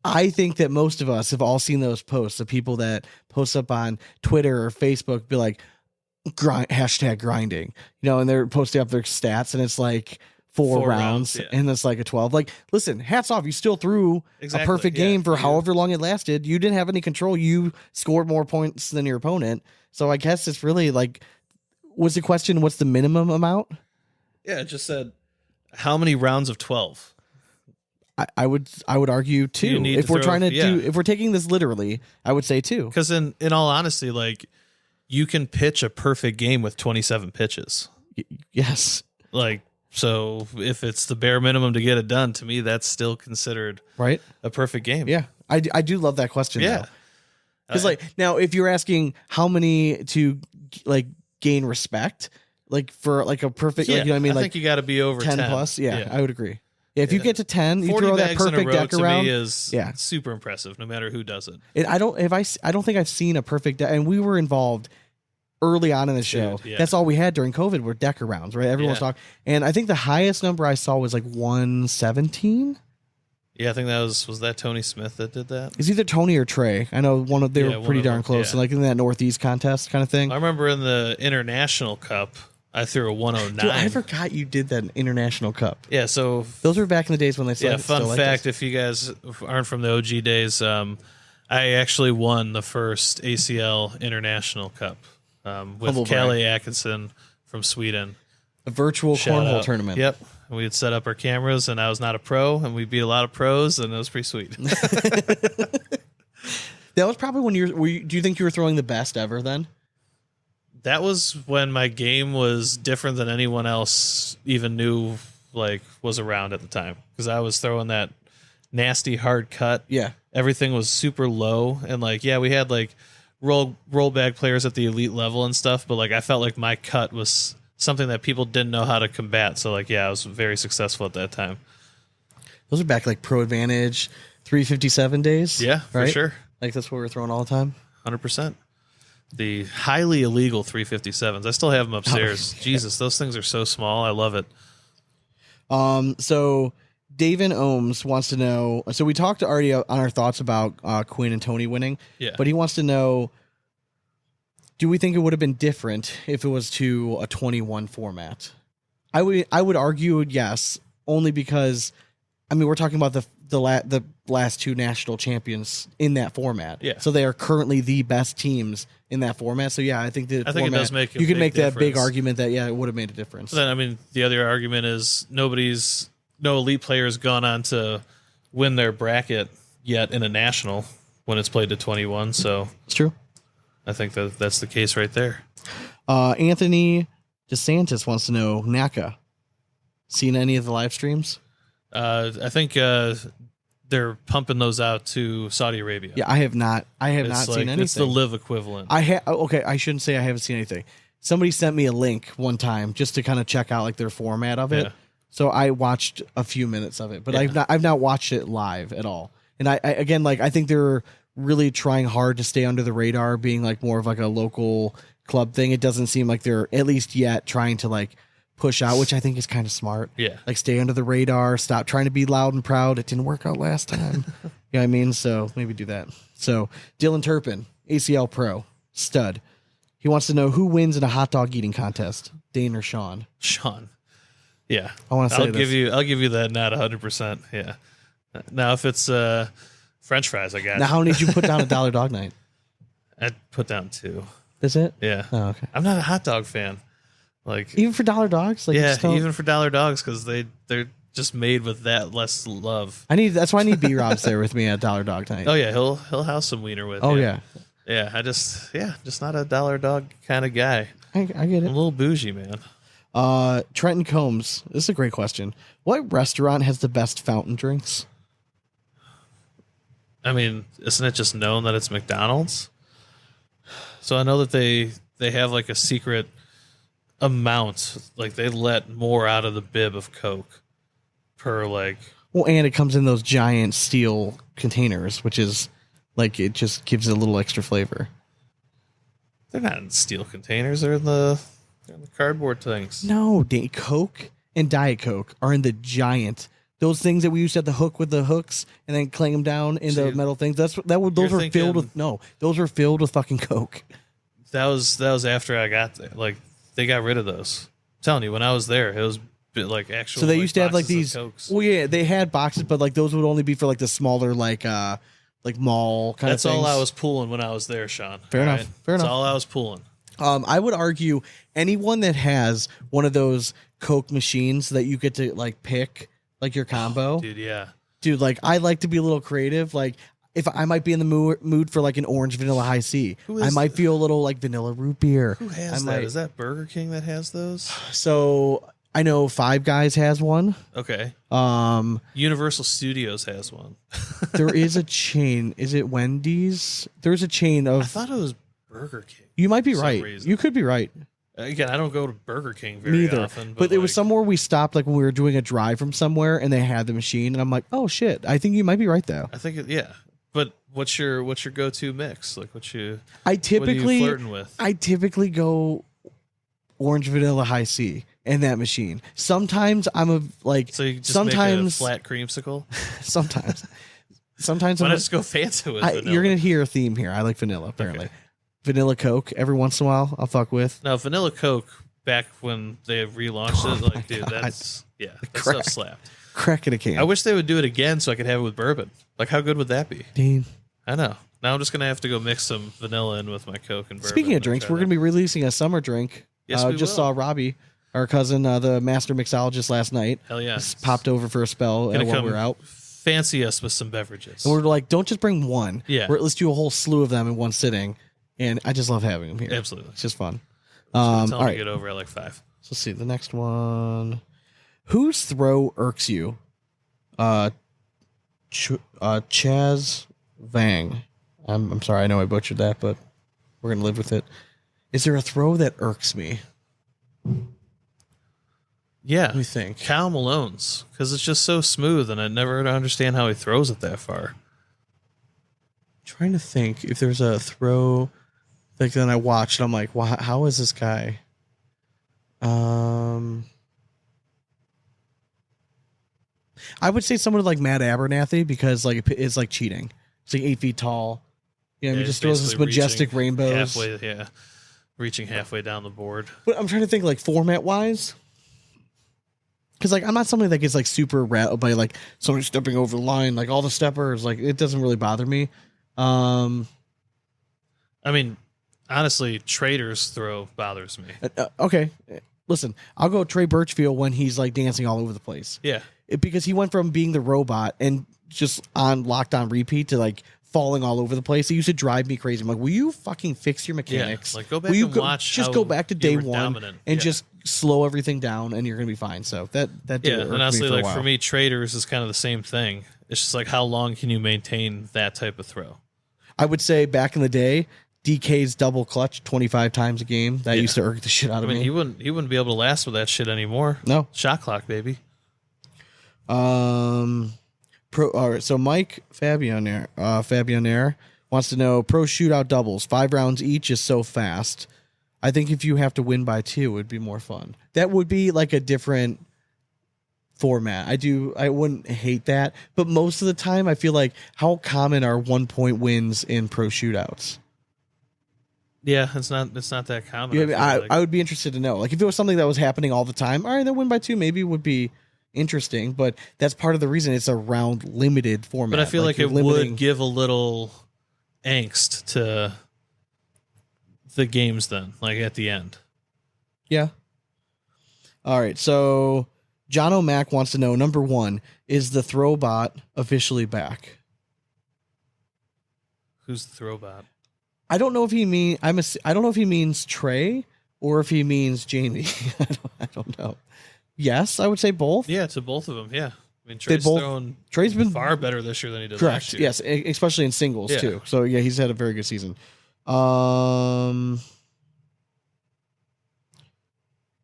I think that most of us have all seen those posts of people that post up on Twitter or Facebook, be like, hashtag grinding, you know, and they're posting up their stats and it's like 4 rounds and it's like a 12. Like, listen, hats off. You still threw a perfect game for however long it lasted. You didn't have any control. You scored more points than your opponent. So I guess it's really like, was the question, what's the minimum amount? Yeah, it just said, how many rounds of 12? I would argue 2. If we're trying to do, if we're taking this literally, I would say 2. Because in all honesty, like you can pitch a perfect game with 27 pitches. Yes. Like, so if it's the bare minimum to get it done, to me, that's still considered right a perfect game. Yeah. I do love that question. Yeah. Because like now, if you're asking how many to like gain respect, like for like a perfect, like, you know what I mean? I like think you got to be over 10 plus. Yeah, I would agree. Yeah, if you get to 10, you 40 throw that bags in a perfect row deck to around. me is super impressive, no matter who does it. I don't think I've seen a perfect deck, and we were involved early on in the show. Yeah. That's all we had during COVID were decker rounds, right? Everyone was talking, and I think the highest number I saw was like 117. Yeah, I think that was that Tony Smith that did that. It's either Tony or Trey. I know they were pretty darn close, and like in that Northeast contest kind of thing. I remember in the International Cup, I threw a 109. Dude, I forgot you did that International Cup. Yeah, so those were back in the days when they still fun fact, if you guys aren't from the OG days, I actually won the first ACL International Cup with Callie Atkinson from Sweden. A virtual cornhole tournament. Yep. We had set up our cameras, and I was not a pro, and we beat a lot of pros, and it was pretty sweet. That was probably when do you think you were throwing the best ever then? That was when my game was different than anyone else even knew, like, was around at the time. Because I was throwing that nasty hard cut. Yeah. Everything was super low. And, like, yeah, we had, like, roll bag players at the elite level and stuff. But, like, I felt like my cut was something that people didn't know how to combat. So, like, yeah, I was very successful at that time. Those are back, like, Pro Advantage 357 days. Yeah, for sure. Like, that's what we were throwing all the time. 100%. The highly illegal 357s. I still have them upstairs. Jesus, those things are so small. I love it. So Davin Ohms wants to know. So we talked already on our thoughts about Quinn and Tony winning. Yeah. But he wants to know, do we think it would have been different if it was to a 21 format? I would argue yes, only because I mean we're talking about the last two national champions in that format. Yeah. So they are currently the best teams in that format. So yeah, I think it does make you can make that big difference. argument that it would have made a difference. Then I mean the other argument is no elite player has gone on to win their bracket yet in a national when it's played to 21. So It's true. I think that's the case right there. Anthony DeSantis wants to know NACA. Seen any of the live streams? I think they're pumping those out to Saudi Arabia. Yeah, I have not. It's Seen anything. It's the live equivalent. Okay, I shouldn't say I haven't seen anything. Somebody sent me a link one time just to kind of check out like their format of it. Yeah. So I watched a few minutes of it, but Yeah. I've not watched it live at all. And I again, like I think they're really trying hard to stay under the radar, being like more of like a local club thing. It doesn't seem like they're at least yet trying to like push out, which I think is kind of smart. Yeah. Like stay under the radar, stop trying to be loud and proud. It didn't work out last time. You know what I mean? So maybe do that. So Dylan Turpin, ACL Pro, stud. He wants to know who wins in a hot dog eating contest, Dane or Sean. Sean. Yeah. I want to say I'll give you that not 100%. Yeah. Now if it's French fries, I got Now, you. how many did you put down at Dollar Dog Night? I'd put down 2. Is it? Yeah. Oh, okay. I'm not a hot dog fan. Like Even for Dollar Dogs? Like, you yeah, just don't- even for dollar dogs because they're just made with that less love. That's why I need B Rob's there with me at Dollar Dog Night. Oh yeah, he'll house some wiener with. Oh, you. yeah. Yeah. Just not a dollar dog kind of guy. I get I'm a it. little bougie, man. Trenton Combs. This is a great question. What restaurant has the best fountain drinks? I mean, isn't it just known that it's McDonald's? So I know that they have like a secret amount, like they let more out of the bib of Coke per like. Well, and it comes in those giant steel containers, which is like it just gives it a little extra flavor. They're not in steel containers. They're in the cardboard things. No, Coke and Diet Coke are in the giant. Those things that we used to have the hook with the hooks and then clang them down in the metal things. Those were filled with those were filled with fucking Coke. That was after I got there. Like they got rid of those. I'm telling you, when I was there, it was like actual. So they used to have like boxes of these. Cokes. Well, yeah, they had boxes, but like those would only be for like the smaller like mall kind That's of things. all I was pulling when I was there, Sean. Fair All enough. right? Fair That's enough. all I was pulling. I would argue anyone that has one of those Coke machines that you get to like pick like your combo, Dude, yeah. dude. Like I like to be a little creative. Like if I might be in the mood for like an orange vanilla high C, Who I is might feel a little like vanilla root beer. Who has I that? might- Is that Burger King that has those? So I know Five Guys has one. Okay. Um, Universal Studios has one. there is a chain. Is it Wendy's? There's a chain I of. thought it was Burger King. You might be for some right. reason. You could be right. Again, I don't go to Burger King very Neither. often. But it was like, somewhere we stopped like when we were doing a drive from somewhere and they had the machine and I'm like, oh shit, I think you might be right though. I think yeah. But what's your go-to mix? Like what are you flirting with? I typically go orange vanilla high C in that machine. Sometimes I'm a like So you just sometimes make a flat creamsicle? sometimes Why I'm not just go fancy with vanilla? you're gonna hear a theme here. I like vanilla apparently. Okay. Vanilla Coke every once in a while I'll fuck with. Now, Vanilla Coke, back when they relaunched it, like, dude, God. that's, yeah, that Crack. stuff slapped. Crack in a can. I wish they would do it again so I could have it with bourbon. Like, how good would that be? Dean. I know. Now I'm just going to have to go mix some vanilla in with my Coke and bourbon. Speaking of drinks, we're gonna be releasing a summer drink. Yes, we just will. saw Robbie, our cousin, the master mixologist last night. Hell yeah. Just popped over for a spell Gonna while come we were out. fancy us with some beverages. And we're like, don't just bring one. Yeah. Let's do a whole slew of them in one sitting. And I just love having them here. Absolutely. It's just fun. Tell All them to right. get over at like 5. So let's see the next one. Whose throw irks you? Chaz Vang. I'm sorry, I know I butchered that, but we're gonna live with it. Is there a throw that irks me? Yeah. Let me think. Cal Malone's, because it's just so smooth, and I never understand how he throws it that far. Trying to think if there's a throw like then I watched and I'm like, wow, how is this guy? I would say someone like Matt Abernathy because like it's like cheating. It's like 8 feet tall. You know, he Yeah, just he's throws this basically majestic reaching rainbows. Reaching halfway down the board. But I'm trying to think like format wise. because like I'm not somebody that gets like super rattled by like somebody stepping over the line, like all the steppers. Like it doesn't really bother me. I mean, honestly, Trader's throw bothers me. Okay, listen, I'll go Trey Birchfield when he's like dancing all over the place. Yeah, Because he went from being the robot and just on locked on repeat to like falling all over the place. It used to drive me crazy. I'm like, will you fucking fix your mechanics? Yeah, like go back will you and watch. Just how go back to day you were one dominant. and Yeah. just slow everything down, and you're gonna be fine. So that did Yeah, work and for me honestly, for a like while. for me, Traders is kind of the same thing. It's just like how long can you maintain that type of throw? I would say back in the day, DK's double clutch 25 times a game. That used to irk the shit out I of mean, me. he wouldn't be able to last with that shit anymore. No. Shot clock, baby. All right, so Mike Fabionaire wants to know pro shootout doubles, 5 rounds each is so fast. I think if you have to win by 2, it would be more fun. That would be like a different format. I wouldn't hate that, but most of the time I feel like how common are 1-point wins in pro shootouts? Yeah, it's not that common. Yeah, feel like. I would be interested to know. Like if it was something that was happening all the time, all right, then win by 2 maybe would be interesting, but that's part of the reason it's a round limited format. But I feel like you're it limiting- would give a little angst to the games then, like at the end. Yeah. All right. So John O'Mac wants to know, number 1, is the Throwbot officially back? Who's the throwbot? I don't know if he I don't know if he means Trey or if he means Jamie. I don't know. Yes, I would say both. Yeah, to both of them. Yeah, I mean Trey's thrown Trey's been far better this year than he did correct. last year. Yes, especially in singles Yeah. too. So yeah, he's had a very good season.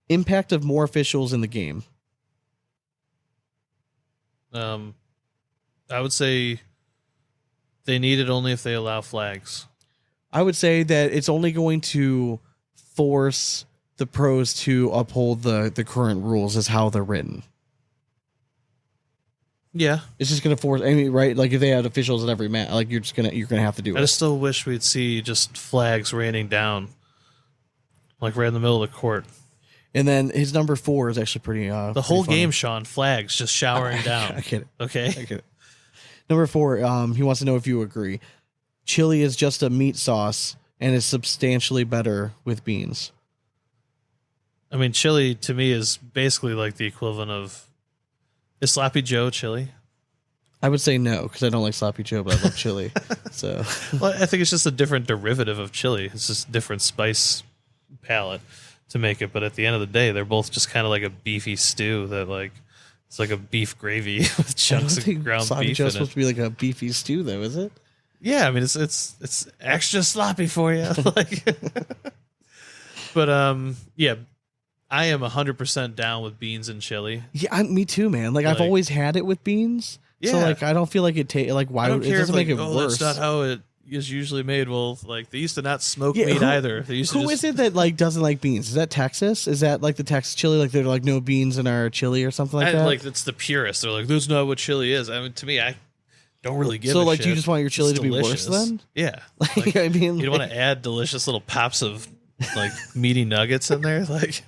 Impact of more officials in the game. I would say they need it only if they allow flags. I would say that it's only going to force the pros to uphold the current rules as how they're written. Yeah, It's just going to force. I mean, right? Like if they had officials at every match, like you're gonna have to do I it. just still wish we'd see just flags raining down, like right in the middle of the court. And then his number 4 is actually pretty. The whole game, Sean, flags just showering down. I get it. Okay. I get it. Number 4, he wants to know if you agree. Chili is just a meat sauce and is substantially better with beans. I mean, chili to me is basically like the equivalent of is Sloppy Joe chili. I would say no because I don't like sloppy Joe, but I love chili. So Well, I think it's just a different derivative of chili. It's just different spice palette to make it. But at the end of the day, they're both just kind of like a beefy stew that like it's like a beef gravy with chunks of ground sloppy beef Joe's in it. supposed to be like a beefy stew, though, is it? Yeah, I mean it's extra sloppy for you. Like, but yeah, I am 100% down with beans and chili. Yeah, me too, man. Like I've Like- always had it with beans. So Yeah. like I don't feel like it like why I don't would it care doesn't if, make like, it oh, worse. that's not how it is usually made. Well, like they used to not smoke Yeah, meat who- either. They used to Who just, is it that like doesn't like beans? Is that Texas? Is that like the Texas chili? Like they're like no beans in our chili or something like that. Like it's the purists. They're like, that's not what chili is. I mean, to me, I don't really give So a like, shit. do you just want your chili It's to be worse delicious. then? Yeah. Like, I mean, You don't want to add delicious little pops of like meaty nuggets in there. Like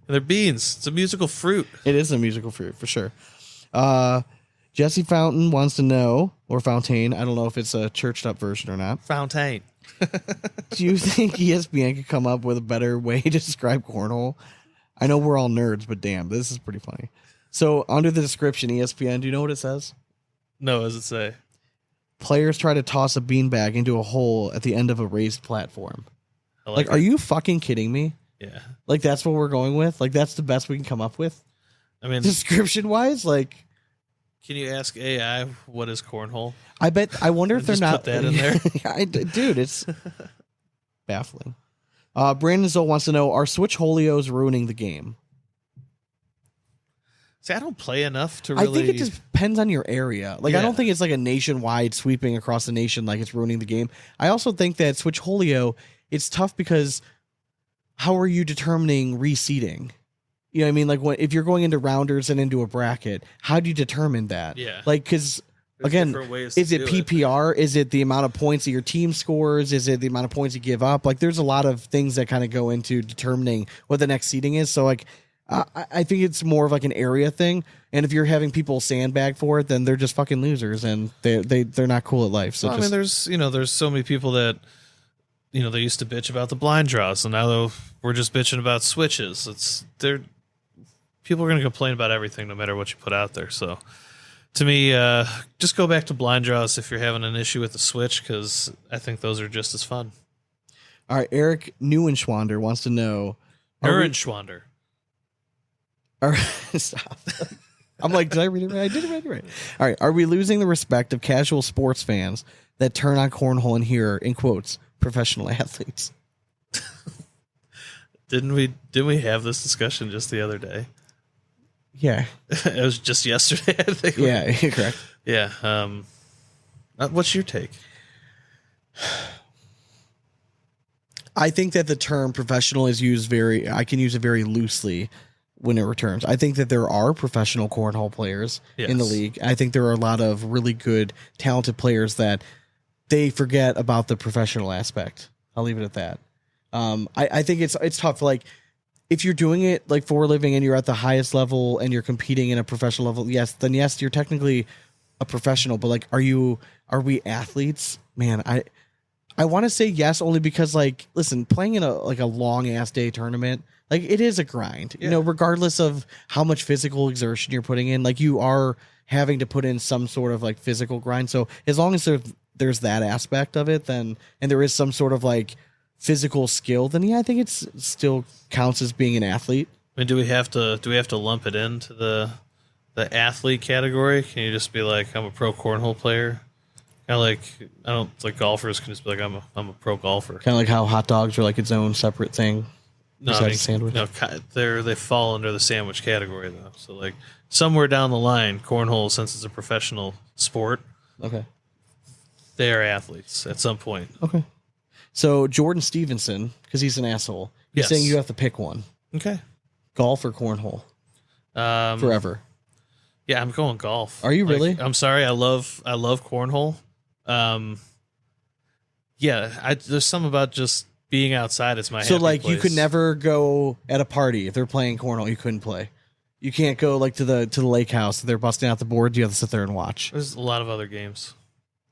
they're beans. It's a musical fruit. it is a musical fruit for sure. Jesse Fountain wants to know, or Fontaine, I don't know if it's a churched up version or not. Fontaine. Do you think ESPN could come up with a better way to describe cornhole? I know we're all nerds, but damn, this is pretty funny. So under the description, ESPN, do you know what it says? No, as it say? Players try to toss a beanbag into a hole at the end of a raised platform. I Like, it. are you fucking kidding me? Yeah. Like, that's what we're going with? Like, that's the best we can come up with? I mean, Description wise? Like, can you ask AI what is cornhole? I wonder if they're Just not. put that in there. Dude, it's baffling. Brandon Zoll wants to know, are Switch Holios ruining the game? See, I don't play enough to really. I think it just depends on your area. Like, I Yeah. don't think it's like a nationwide sweeping across the nation like it's ruining the game. I also think that Switch Holio, it's tough because how are you determining reseeding? You know what I mean? Like, if you're going into rounders and into a bracket, how do you determine that? Yeah. Like, because There's again, different ways is to it do PPR? Is it the amount of points that your team scores? Is it the amount of points you give up? Like, there's a lot of things that kind of go into determining what the next seeding is. So, like, I think it's more of like an area thing. And if you're having people sandbag for it, then they're just fucking losers and they're not cool at life. So well, I mean, there's so many people that, they used to bitch about the blind draws, and now we're just bitching about switches. People are going to complain about everything no matter what you put out there. So to me, just go back to blind draws if you're having an issue with the switch, because I think those are just as fun. All right, Eric Neuenschwander wants to know. Neuenschwander. Stop. I'm like, did I read it right? I did it right. All right, are we losing the respect of casual sports fans that turn on cornhole and hear, in quotes, professional athletes? Didn't we have this discussion just the other day? Yeah. It was just yesterday, I think. Yeah, you're correct. Yeah. What's your take? I think that the term professional is used I can use it very loosely when it returns. I think that there are professional cornhole players in the league. I think there are a lot of really good, talented players that they forget about the professional aspect. I'll leave it at that. I think it's tough. Like, if you're doing it like for a living and you're at the highest level and you're competing in a professional level, yes, you're technically a professional. But like, are we athletes? Man, I want to say yes, only because like, listen, playing in a long ass day tournament, like it is a grind, regardless of how much physical exertion you're putting in, like you are having to put in some sort of like physical grind. So as long as there's that aspect of it, then, and there is some sort of like physical skill, then yeah, I think it's still counts as being an athlete. I mean, do we have to lump it into the athlete category? Can you just be like, I'm a pro cornhole player? Kind of like, I don't like golfers can just be like, I'm a pro golfer. Kind of like how hot dogs are like its own separate thing. No, besides a sandwich. No, they fall under the sandwich category though. So like somewhere down the line, cornhole, since it's a professional sport, okay, they are athletes at some point. Okay. So Jordan Stevenson, because he's an asshole, he's saying you have to pick one. Okay. Golf or cornhole? Forever. Yeah, I'm going golf. Are you really? I'm sorry. I love cornhole. Yeah, there's something about just being outside. It's my so happy like place. You could never go at a party if they're playing cornhole. You couldn't play. You can't go like to the lake house. If they're busting out the board. You have to sit there and watch. There's a lot of other games.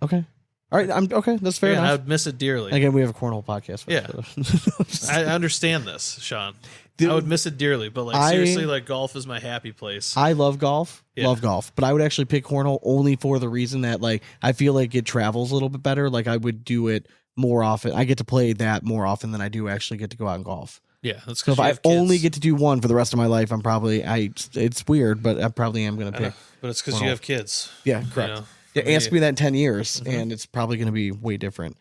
Okay. All right. I'm okay. That's fair enough. I would miss it dearly. Again, we have a cornhole podcast. Yeah. I understand this, Sean. I would miss it dearly, but like seriously, like golf is my happy place. I love golf. Yeah. Love golf. But I would actually pick cornhole only for the reason that like I feel like it travels a little bit better. Like I would do it more often. I get to play that more often than I do actually get to go out and golf. Yeah, that's so if I only get to do one for the rest of my life, I'm probably it's weird, but I probably am going to pick. But it's because you have kids. Yeah, correct. Yeah, ask me that in 10 years, and it's probably going to be way different.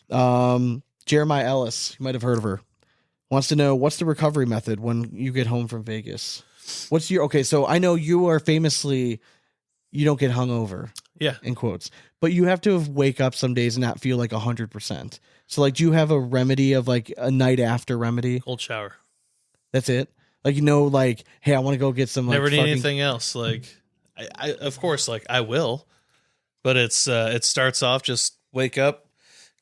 Jeremiah Ellis, you might have heard of her, wants to know what's the recovery method when you get home from Vegas. Okay? So I know you are famously, you don't get hungover. Yeah, in quotes, but you have to wake up some days and not feel like 100%. So like, do you have a remedy of like a night after remedy? Cold shower. That's it. Like like, hey, I want to go get some. Never need anything else. Like, I of course, like I will, but it starts off just wake up,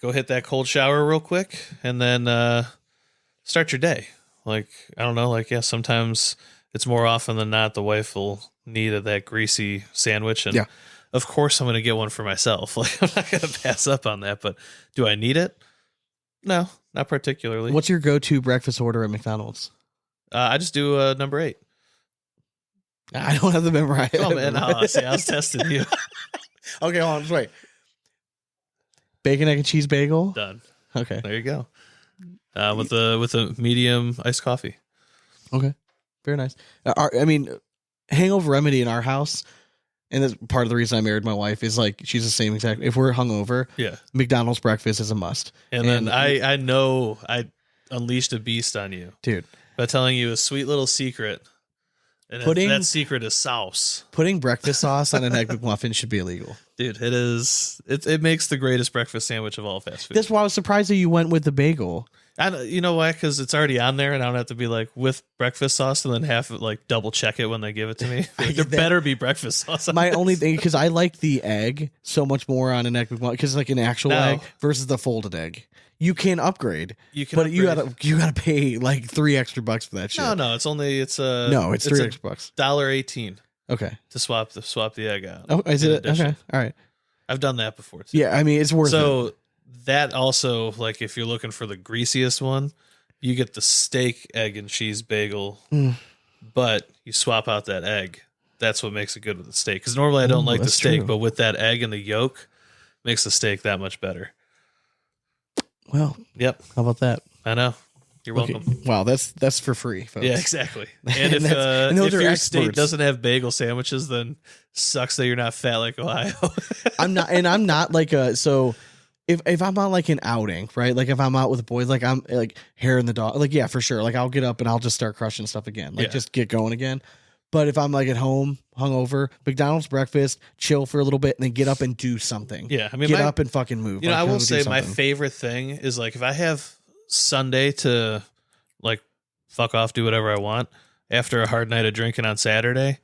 go hit that cold shower real quick, and then start your day. Like, I don't know, like, yeah, sometimes it's more often than not the wife will need that greasy sandwich, and of course I'm going to get one for myself. Like, I'm not going to pass up on that, but do I need it? No, not particularly. What's your go-to breakfast order at McDonald's? I just do number 8. I don't have the memorized. Oh man, I was testing you. Okay, hold on, just wait. Bacon, egg, and cheese bagel. Done. Okay, there you go. With a medium iced coffee. Okay, very nice. I mean, hangover remedy in our house, and that's part of the reason I married my wife, is like she's the same exact. If we're hungover, McDonald's breakfast is a must. And then I know I unleashed a beast on you, dude, by telling you a sweet little secret. And that secret is sauce. Putting breakfast sauce on an Egg McMuffin should be illegal. Dude, it is. It makes the greatest breakfast sandwich of all fast food. That's why I was surprised that you went with the bagel. You know why? Because it's already on there, and I don't have to be like with breakfast sauce and then have it like double check it when they give it to me. There better be breakfast sauce. My only thing, because I like the egg so much more on an Egg McMuffin, because like an actual egg versus the folded egg. You can upgrade. You can, but upgrade. you gotta pay like $3 extra for that shit. No, it's only it's $3 extra. $1.18 Okay. to swap the egg out. Oh, is it addition. okay? All right. I've done that before too. Yeah, I mean it's worth it. So that also, like, if you're looking for the greasiest one, you get the steak, egg, and cheese bagel, but you swap out that egg. That's what makes it good with the steak. Because normally I don't like the steak, but with that egg and the yolk, makes the steak that much better. Well, yep. How about that? I know. You're welcome. Wow, that's for free, folks. Yeah, exactly. And if your state doesn't have bagel sandwiches, then sucks that you're not fat like Ohio. I'm not like so. If I'm on like an outing, right? Like if I'm out with the boys, like I'm like hair in the dog, like yeah, for sure. Like I'll get up and I'll just start crushing stuff again, like just get going again. But if I'm like at home, hungover, McDonald's breakfast, chill for a little bit, and then get up and do something. Yeah, I mean, get up and fucking move. You know, like, I will say my favorite thing is like if I have Sunday to like fuck off, do whatever I want after a hard night of drinking on Saturday,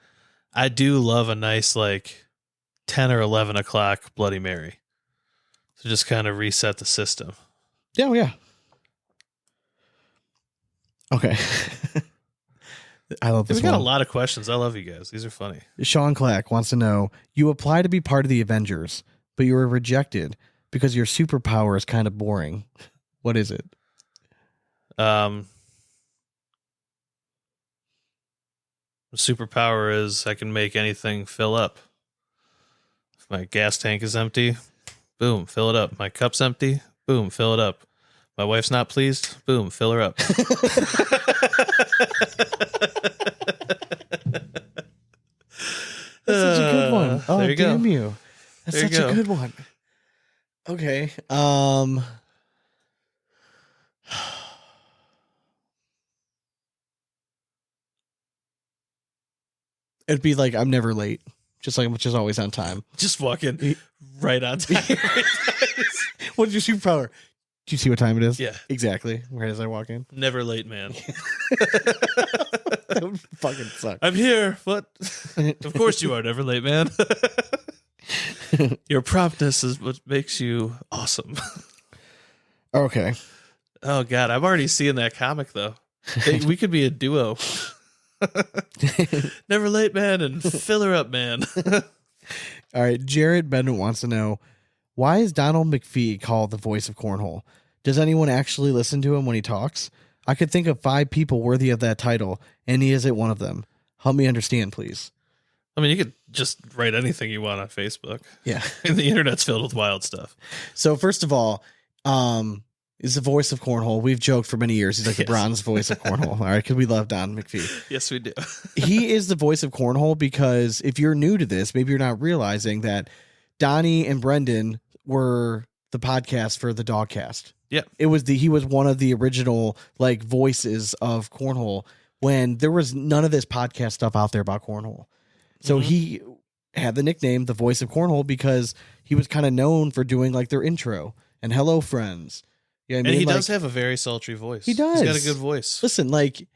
I do love a nice like 10 or 11 o'clock Bloody Mary. To just kind of reset the system. Yeah, yeah. Okay. I love this. We got a lot of questions. I love you guys. These are funny. Sean Clack wants to know, you apply to be part of the Avengers, but you were rejected because your superpower is kind of boring. What is it? Superpower is I can make anything fill up. If my gas tank is empty, boom, fill it up. My cup's empty, boom, fill it up. My wife's not pleased, boom, fill her up. That's such a good one. Oh, there you go. Damn you. That's there you such go. a good one. Okay. It'd be like I'm never late. Just always on time. Just walking right on time. What's your superpower? Do you see what time it is? Yeah. Exactly. Right as I walk in. Never late, man. That would fucking suck. I'm here. What? Of course you are never late, man. Your promptness is what makes you awesome. Okay. Oh, God. I'm already seeing that comic, though. Hey, we could be a duo. Never late, man, and fill her up, man. All right. Jared Bennett wants to know, why is Donald McPhee called the voice of Cornhole? Does anyone actually listen to him when he talks? I could think of 5 people worthy of that title, and he isn't one of them. Help me understand, please. I mean, you could just write anything you want on Facebook. Yeah. And the internet's filled with wild stuff. So first of all, is the voice of Cornhole. We've joked for many years. He's like the bronze voice of Cornhole. All right. Because we love Don McPhee. Yes, we do. He is the voice of Cornhole because if you're new to this, maybe you're not realizing that Donnie and Brendan were the podcast for the Dogcast. Yeah. He was one of the original like voices of Cornhole when there was none of this podcast stuff out there about Cornhole. So he had the nickname the voice of Cornhole because he was kind of known for doing like their intro and hello friends. You know what I mean? And he like, does have a very sultry voice. He does. He's got a good voice. Listen, like,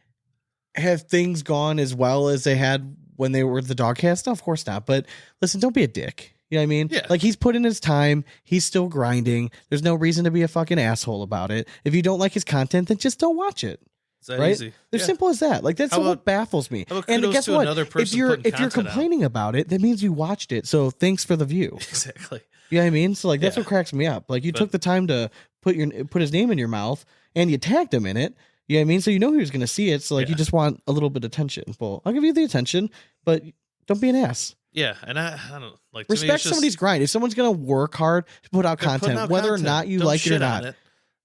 have things gone as well as they had when they were the Dogcast? No, of course not. But listen, don't be a dick. You know what I mean? Yeah. Like, he's put in his time. He's still grinding. There's no reason to be a fucking asshole about it. If you don't like his content, then just don't watch it. It's that right? easy. They're simple as that. Like, that's what baffles me. And guess to what? another person If you're putting content complaining about it, that means you watched it. So thanks for the view. Exactly. You know what I mean? So like that's Yeah. what cracks me up. Like you took the time to put his name in your mouth and you tagged him in it. You know what I mean? So you know he was going to see it. So like you just want a little bit of attention. Well, I'll give you the attention, but don't be an ass. Yeah, and I don't like to me, Respect it's just- somebody's grind. If someone's going to work hard to put out They're putting content, out whether content. or not you Don't like it or shit on not. it.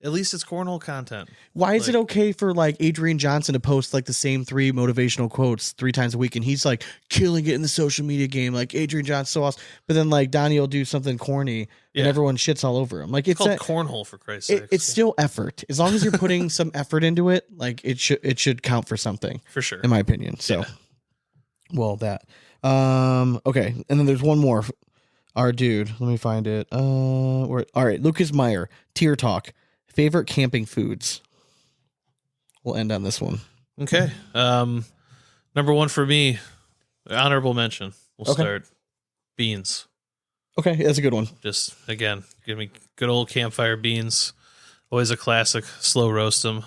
At least it's Cornhole content. Why is it okay for like Adrian Johnson to post like the same 3 motivational quotes 3 times a week and he's like killing it in the social media game? Like Adrian Johnson's so awesome. But then like Donnie will do something corny and everyone shits all over him. Like it's called Cornhole for Christ's sake. it's still effort. As long as you're putting some effort into it, like it should count for something. For sure. In my opinion. So well that. Okay. And then there's one more. Our dude. Let me find it. All right. Lucas Meyer. Tier Talk. Favorite camping foods. We'll end on this one. Okay. Number 1 for me, honorable mention. We'll start beans. Okay, that's a good one. Just again, give me good old campfire beans. Always a classic. Slow roast them.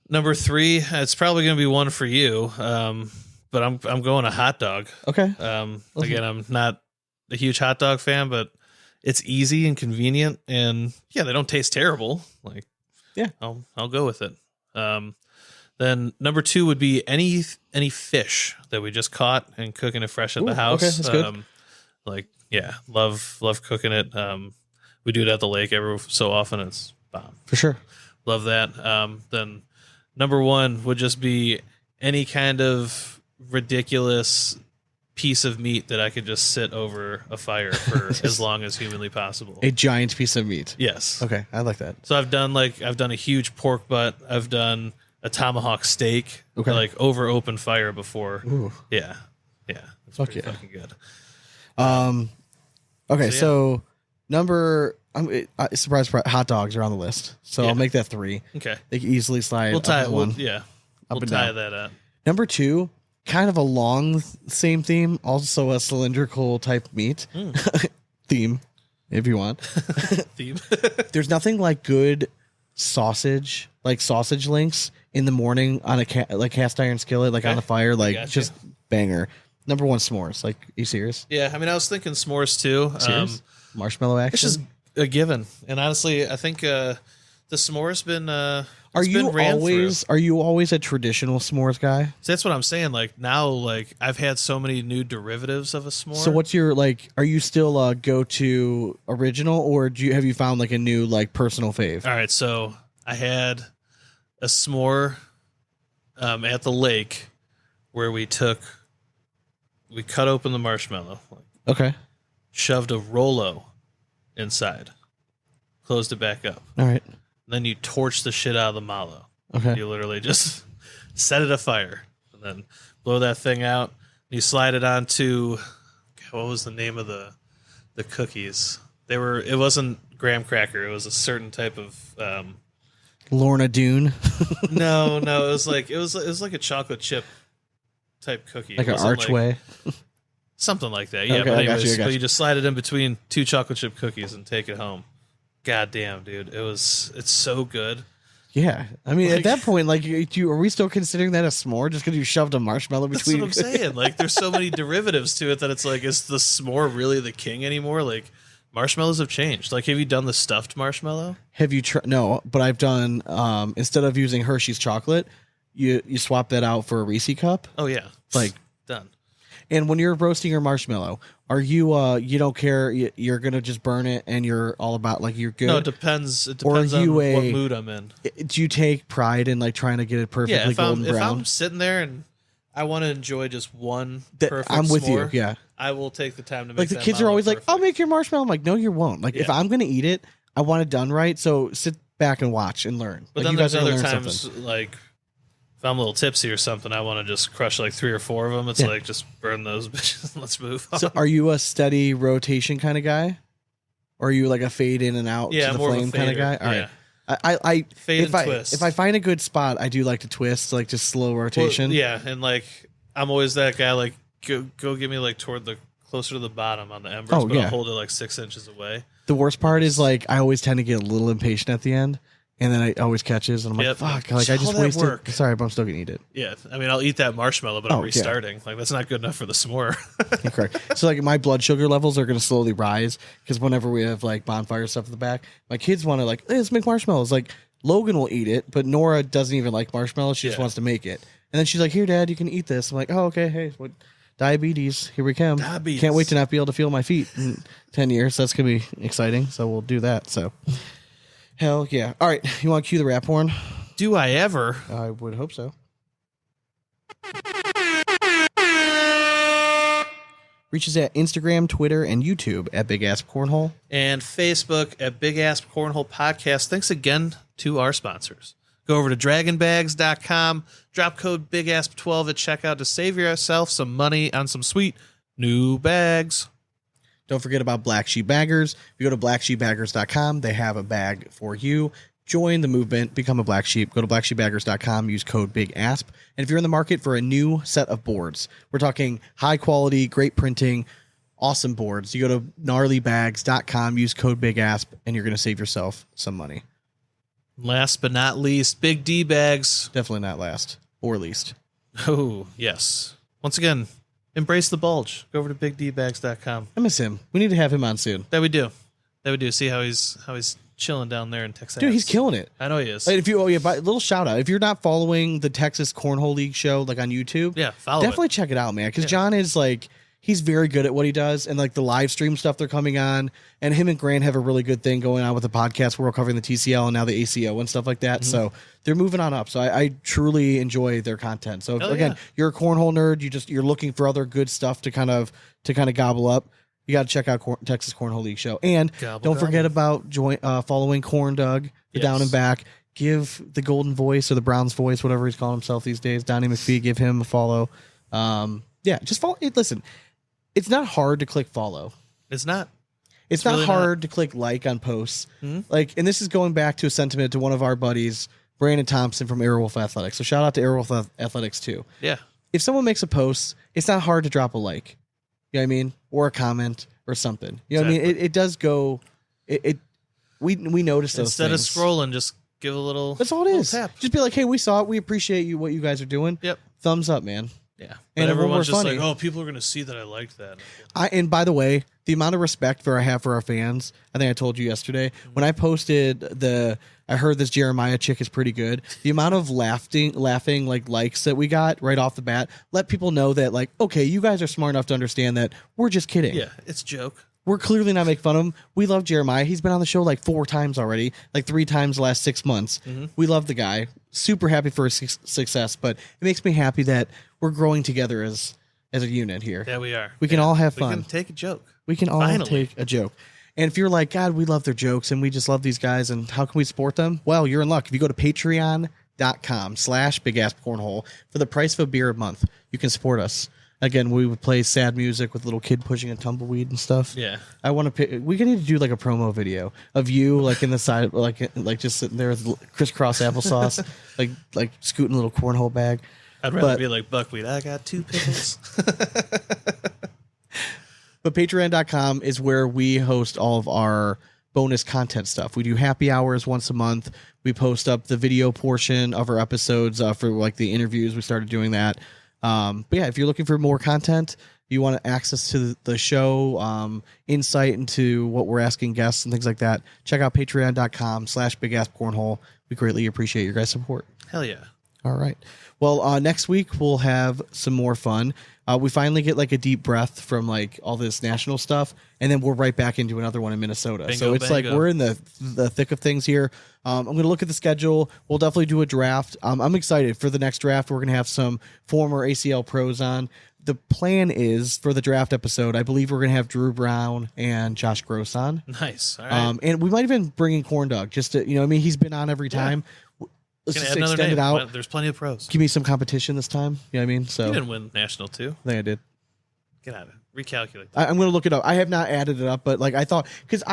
Number 3, it's probably going to be one for you, but I'm going a hot dog. Okay. Again, I'm not a huge hot dog fan, but it's easy and convenient, and yeah, they don't taste terrible. Like, yeah, I'll go with it. Then number 2 would be any fish that we just caught and cooking it fresh at the house. Okay, that's good. Like, yeah, love cooking it. We do it at the lake every so often. It's bomb. For sure. Love that. Then number 1 would just be any kind of ridiculous piece of meat that I could just sit over a fire for as long as humanly possible. A giant piece of meat. Yes. Okay, I like that. So I've done a huge pork butt. I've done a tomahawk steak, Okay. like over open fire before. Ooh. Yeah. It's Fuck pretty yeah. fucking good. Okay, So, surprise, hot dogs are on the list. So Yeah. I'll make that 3. Okay. They can easily slide We'll up tie to it. 1. We'll and tie down. that up. Number 2, kind of along same theme, also a cylindrical type meat theme, if you want. Theme. There's nothing like good sausage, like sausage links in the morning on a cast iron skillet, like on the fire, like Gotcha. just banger. Number 1, s'mores. Like, are you serious? Yeah, I mean, I was thinking s'mores too. Serious? Marshmallow action. It's just a given, and honestly, I think the s'mores been. Are you always a traditional s'mores guy? So that's what I'm saying. Like now, like I've had so many new derivatives of a s'more. So what's your are you still go to original, or have you found like a new like personal fave? All right, so I had a s'more at the lake where we cut open the marshmallow, Okay. shoved a Rolo inside, closed it back up. All right. Then you torch the shit out of the mallow. Okay. You literally just set it afire and then blow that thing out. You slide it onto, what was the name of the cookies? It wasn't graham cracker. It was a certain type of Lorna Doone. no, it was like a chocolate chip type cookie. Like It an wasn't archway. something like that. Yeah, Okay, but I got anyways, you. but you just slide it in between 2 chocolate chip cookies and take it home. God damn, dude. It's so good. Yeah. I mean, at that point, are we still considering that a s'more just because you shoved a marshmallow That's between? what I'm saying. Like, there's so many derivatives to it that it's like, is the s'more really the king anymore? Like, marshmallows have changed. Like, have you done the stuffed marshmallow? Have you tried? No, but I've done, instead of using Hershey's chocolate, you swap that out for a Reese cup. Oh, yeah. Like, done. and when you're roasting your marshmallow, are you don't care, you're going to just burn it and you're all about you're good? No, it depends. It Or depends are on you what mood I'm in. Do you take pride in trying to get it perfectly Yeah, golden if brown? I'm sitting there and I want to enjoy just one perfect I'm with s'more, you. Yeah. I will take the time to make Like the that kids are mallow always perfect. like, I'll make your marshmallow. I'm like, no, you won't. Like if Yeah. I'm going to eat it, I want it done right. So sit back and watch and learn. But Like, then you guys there's are other gonna learn times, something. like, if I'm a little tipsy or something, I want to just crush 3 or 4 of them. It's Yeah. like, just burn those bitches and let's move on. So are you a steady rotation kind of guy? Or are you like a fade in and out Yeah, to the more of a flame kind of fader. guy? All Yeah. right. I Fade if and twist. if I find a good spot, I do like to twist, like just slow rotation. Well, yeah, and I'm always that guy. Go get me toward the closer to the bottom on the embers, Oh, but yeah. I'll hold it 6 inches away. The worst part is I always tend to get a little impatient at the end, and then it always catches, and I'm Yep. like, fuck, I All just that wasted. work. Sorry, but I'm still gonna eat it. Yeah, I mean, I'll eat that marshmallow, but Oh, I'm yeah. restarting. That's not good enough for the s'more. You're correct. So my blood sugar levels are going to slowly rise because whenever we have bonfire stuff in the back, my kids want to hey, let's make marshmallows. Logan will eat it, but Nora doesn't even like marshmallows. She just Yeah. wants to make it. And then she's like, here, Dad, you can eat this. I'm like, oh, okay. Hey, what? Diabetes. Here we come. Diabetes. Can't wait to not be able to feel my feet in 10 years. That's going to be exciting. So we'll do that. So hell yeah. All right. You want to cue the rap horn? Do I ever? I would hope so. Reach us at Instagram, Twitter, and YouTube at Big Asp Cornhole. And Facebook at Big Asp Cornhole Podcast. Thanks again to our sponsors. Go over to DragginBags.com. Drop code BIGASP12 at checkout to save yourself some money on some sweet new bags. Don't forget about Black Sheep Baggers. If you go to blacksheepbaggers.com, they have a bag for you. Join the movement. Become a Black Sheep. Go to blacksheepbaggers.com. Use code BIGASP. And if you're in the market for a new set of boards, we're talking high quality, great printing, awesome boards. You go to gnarlybags.com, use code Big Asp, and you're going to save yourself some money. Last but not least, Big D Bags. Definitely not last or least. Oh, yes. Once again, embrace the bulge. Go over to bigdbags.com. I miss him. We need to have him on soon. That we do. See how he's chilling down there in Texas. Dude, he's killing it. I know he is. If you, little shout out. If you're not following the Texas Cornhole League show like on YouTube, yeah, follow definitely it. check it out, man. Because John is like, he's very good at what he does, and like the live stream stuff they're coming on, and him and Grant have a really good thing going on with the podcast. We're covering the TCL and now the ACO and stuff like that. Mm-hmm. So they're moving on up. So I truly enjoy their content. So if, you're a cornhole nerd, you're looking for other good stuff to kind of gobble up. You got to check out Texas Cornhole League show, and don't forget about following Corn Doug, the Down and Back. Give the Golden Voice or the Browns Voice, whatever he's calling himself these days, Donnie McPhee. Give him a follow. Just follow. Listen, it's not hard to click follow. It's not. It's not really hard to click like on posts. Mm-hmm. Like, and this is going back to a sentiment to one of our buddies, Brandon Thompson from Airwolf Athletics. So shout out to Airwolf Athletics too. Yeah. If someone makes a post, it's not hard to drop a like. You know what I mean? Or a comment or something. You know what I mean? It does go. We notice those instead things. of scrolling, just give a little. That's all it is. Tap. Just be like, hey, we saw it. We appreciate you. What you guys are doing. Yep. Thumbs up, man. Yeah. And everyone's just funny. like, oh, people are going to see that I liked that. And by the way, the amount of respect I have for our fans, I think I told you yesterday, when I posted I heard this Jeremiah chick is pretty good. The amount of laughing like likes that we got right off the bat, let people know that like, okay, you guys are smart enough to understand that we're just kidding. Yeah, it's a joke. We're clearly not making fun of him. We love Jeremiah. He's been on the show like 4 times already, like 3 times the last 6 months. Mm-hmm. We love the guy. Super happy for his success, but it makes me happy that we're growing together as a unit here. Yeah, we are. We can all have fun. We can take a joke. We can all take a joke. And if you're like, God, we love their jokes and we just love these guys and how can we support them? Well, you're in luck. If you go to patreon.com/bigaspcornhole for the price of a beer a month, you can support us. Again, we would play sad music with a little kid pushing a tumbleweed and stuff. Yeah. I want to we need to do like a promo video of you like in the side, like just sitting there with crisscross applesauce, like scooting a little cornhole bag. I'd rather be like buckwheat. I got 2 pickles. But patreon.com is where we host all of our bonus content stuff. We do happy hours once a month. We post up the video portion of our episodes for like the interviews. We started doing that. But yeah, if you're looking for more content, you want access to the show, insight into what we're asking guests and things like that, check out patreon.com/bigaspcornhole. We greatly appreciate your guys' support. Hell yeah. All right. Well, next week we'll have some more fun. We finally get like a deep breath from like all this national stuff, and then we're right back into another one in Minnesota. Bingo, so it's like we're in the thick of things here. I'm going to look at the schedule. We'll definitely do a draft. I'm excited for the next draft. We're going to have some former ACL pros on. The plan is for the draft episode, I believe we're going to have Drew Brown and Josh Gross on. Nice. All right. And we might even bring in Corn Dog just to, I mean, he's been on every time. Let's just extend it out. There's plenty of pros. Give me some competition this time. You know what I mean? So you didn't win national too. I think I did. Get out of it. Recalculate. I'm going to look it up. I have not added it up, but like I thought, because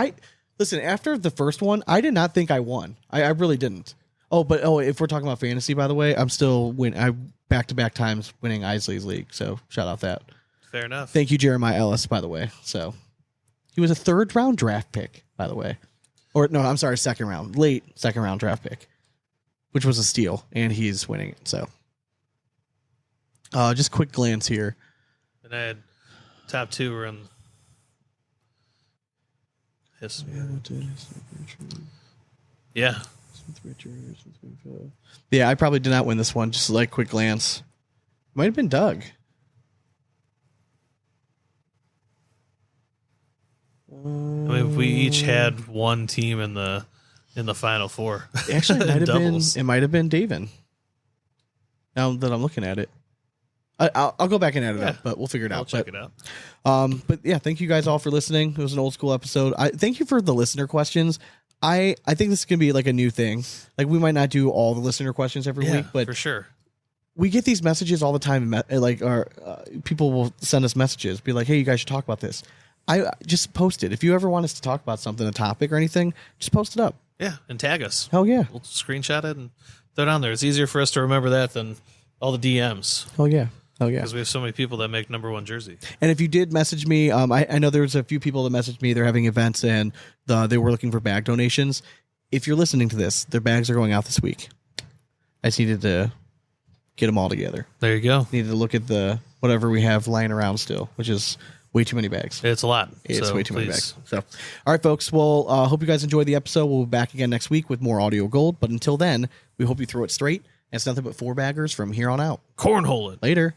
listen, after the first one, I did not think I won. I really didn't. If we're talking about fantasy, by the way, I'm still I back-to-back times winning Isley's league. So shout out that. Fair enough. Thank you, Jeremiah Ellis, by the way. So he was a 3rd round draft pick, by the way. Or no, I'm sorry, late second round draft pick, which was a steal, and he's winning it. So just quick glance here. And I had top 2 were in history. Yeah. Yeah, I probably did not win this one. Just like quick glance. Might have been Doug. I mean, we each had one team in the Final Four. Actually, it might have been Davin. Now that I'm looking at it, I'll go back and add it up, but we'll figure it out. Check it out. But yeah, thank you guys all for listening. It was an old school episode. Thank you for the listener questions. I think this is gonna be like a new thing. Like we might not do all the listener questions every week, but for sure. We get these messages all the time. Like, people will send us messages, be like, "Hey, you guys should talk about this." I just post it. If you ever want us to talk about something, a topic or anything, just post it up. Yeah, and tag us. Hell yeah. We'll screenshot it and throw it on there. It's easier for us to remember that than all the DMs. Hell yeah. Oh yeah. Because we have so many people that make #1 jersey. And if you did message me, I know there's a few people that messaged me. They're having events and they were looking for bag donations. If you're listening to this, their bags are going out this week. I just needed to get them all together. There you go. Needed to look at the whatever we have lying around still, which is way too many bags. It's a lot. It's so way too many please. bags. So, all right, folks. Well, hope you guys enjoyed the episode. We'll be back again next week with more audio gold. But until then, we hope you throw it straight. And it's nothing but 4 baggers from here on out. Cornhole it. Later.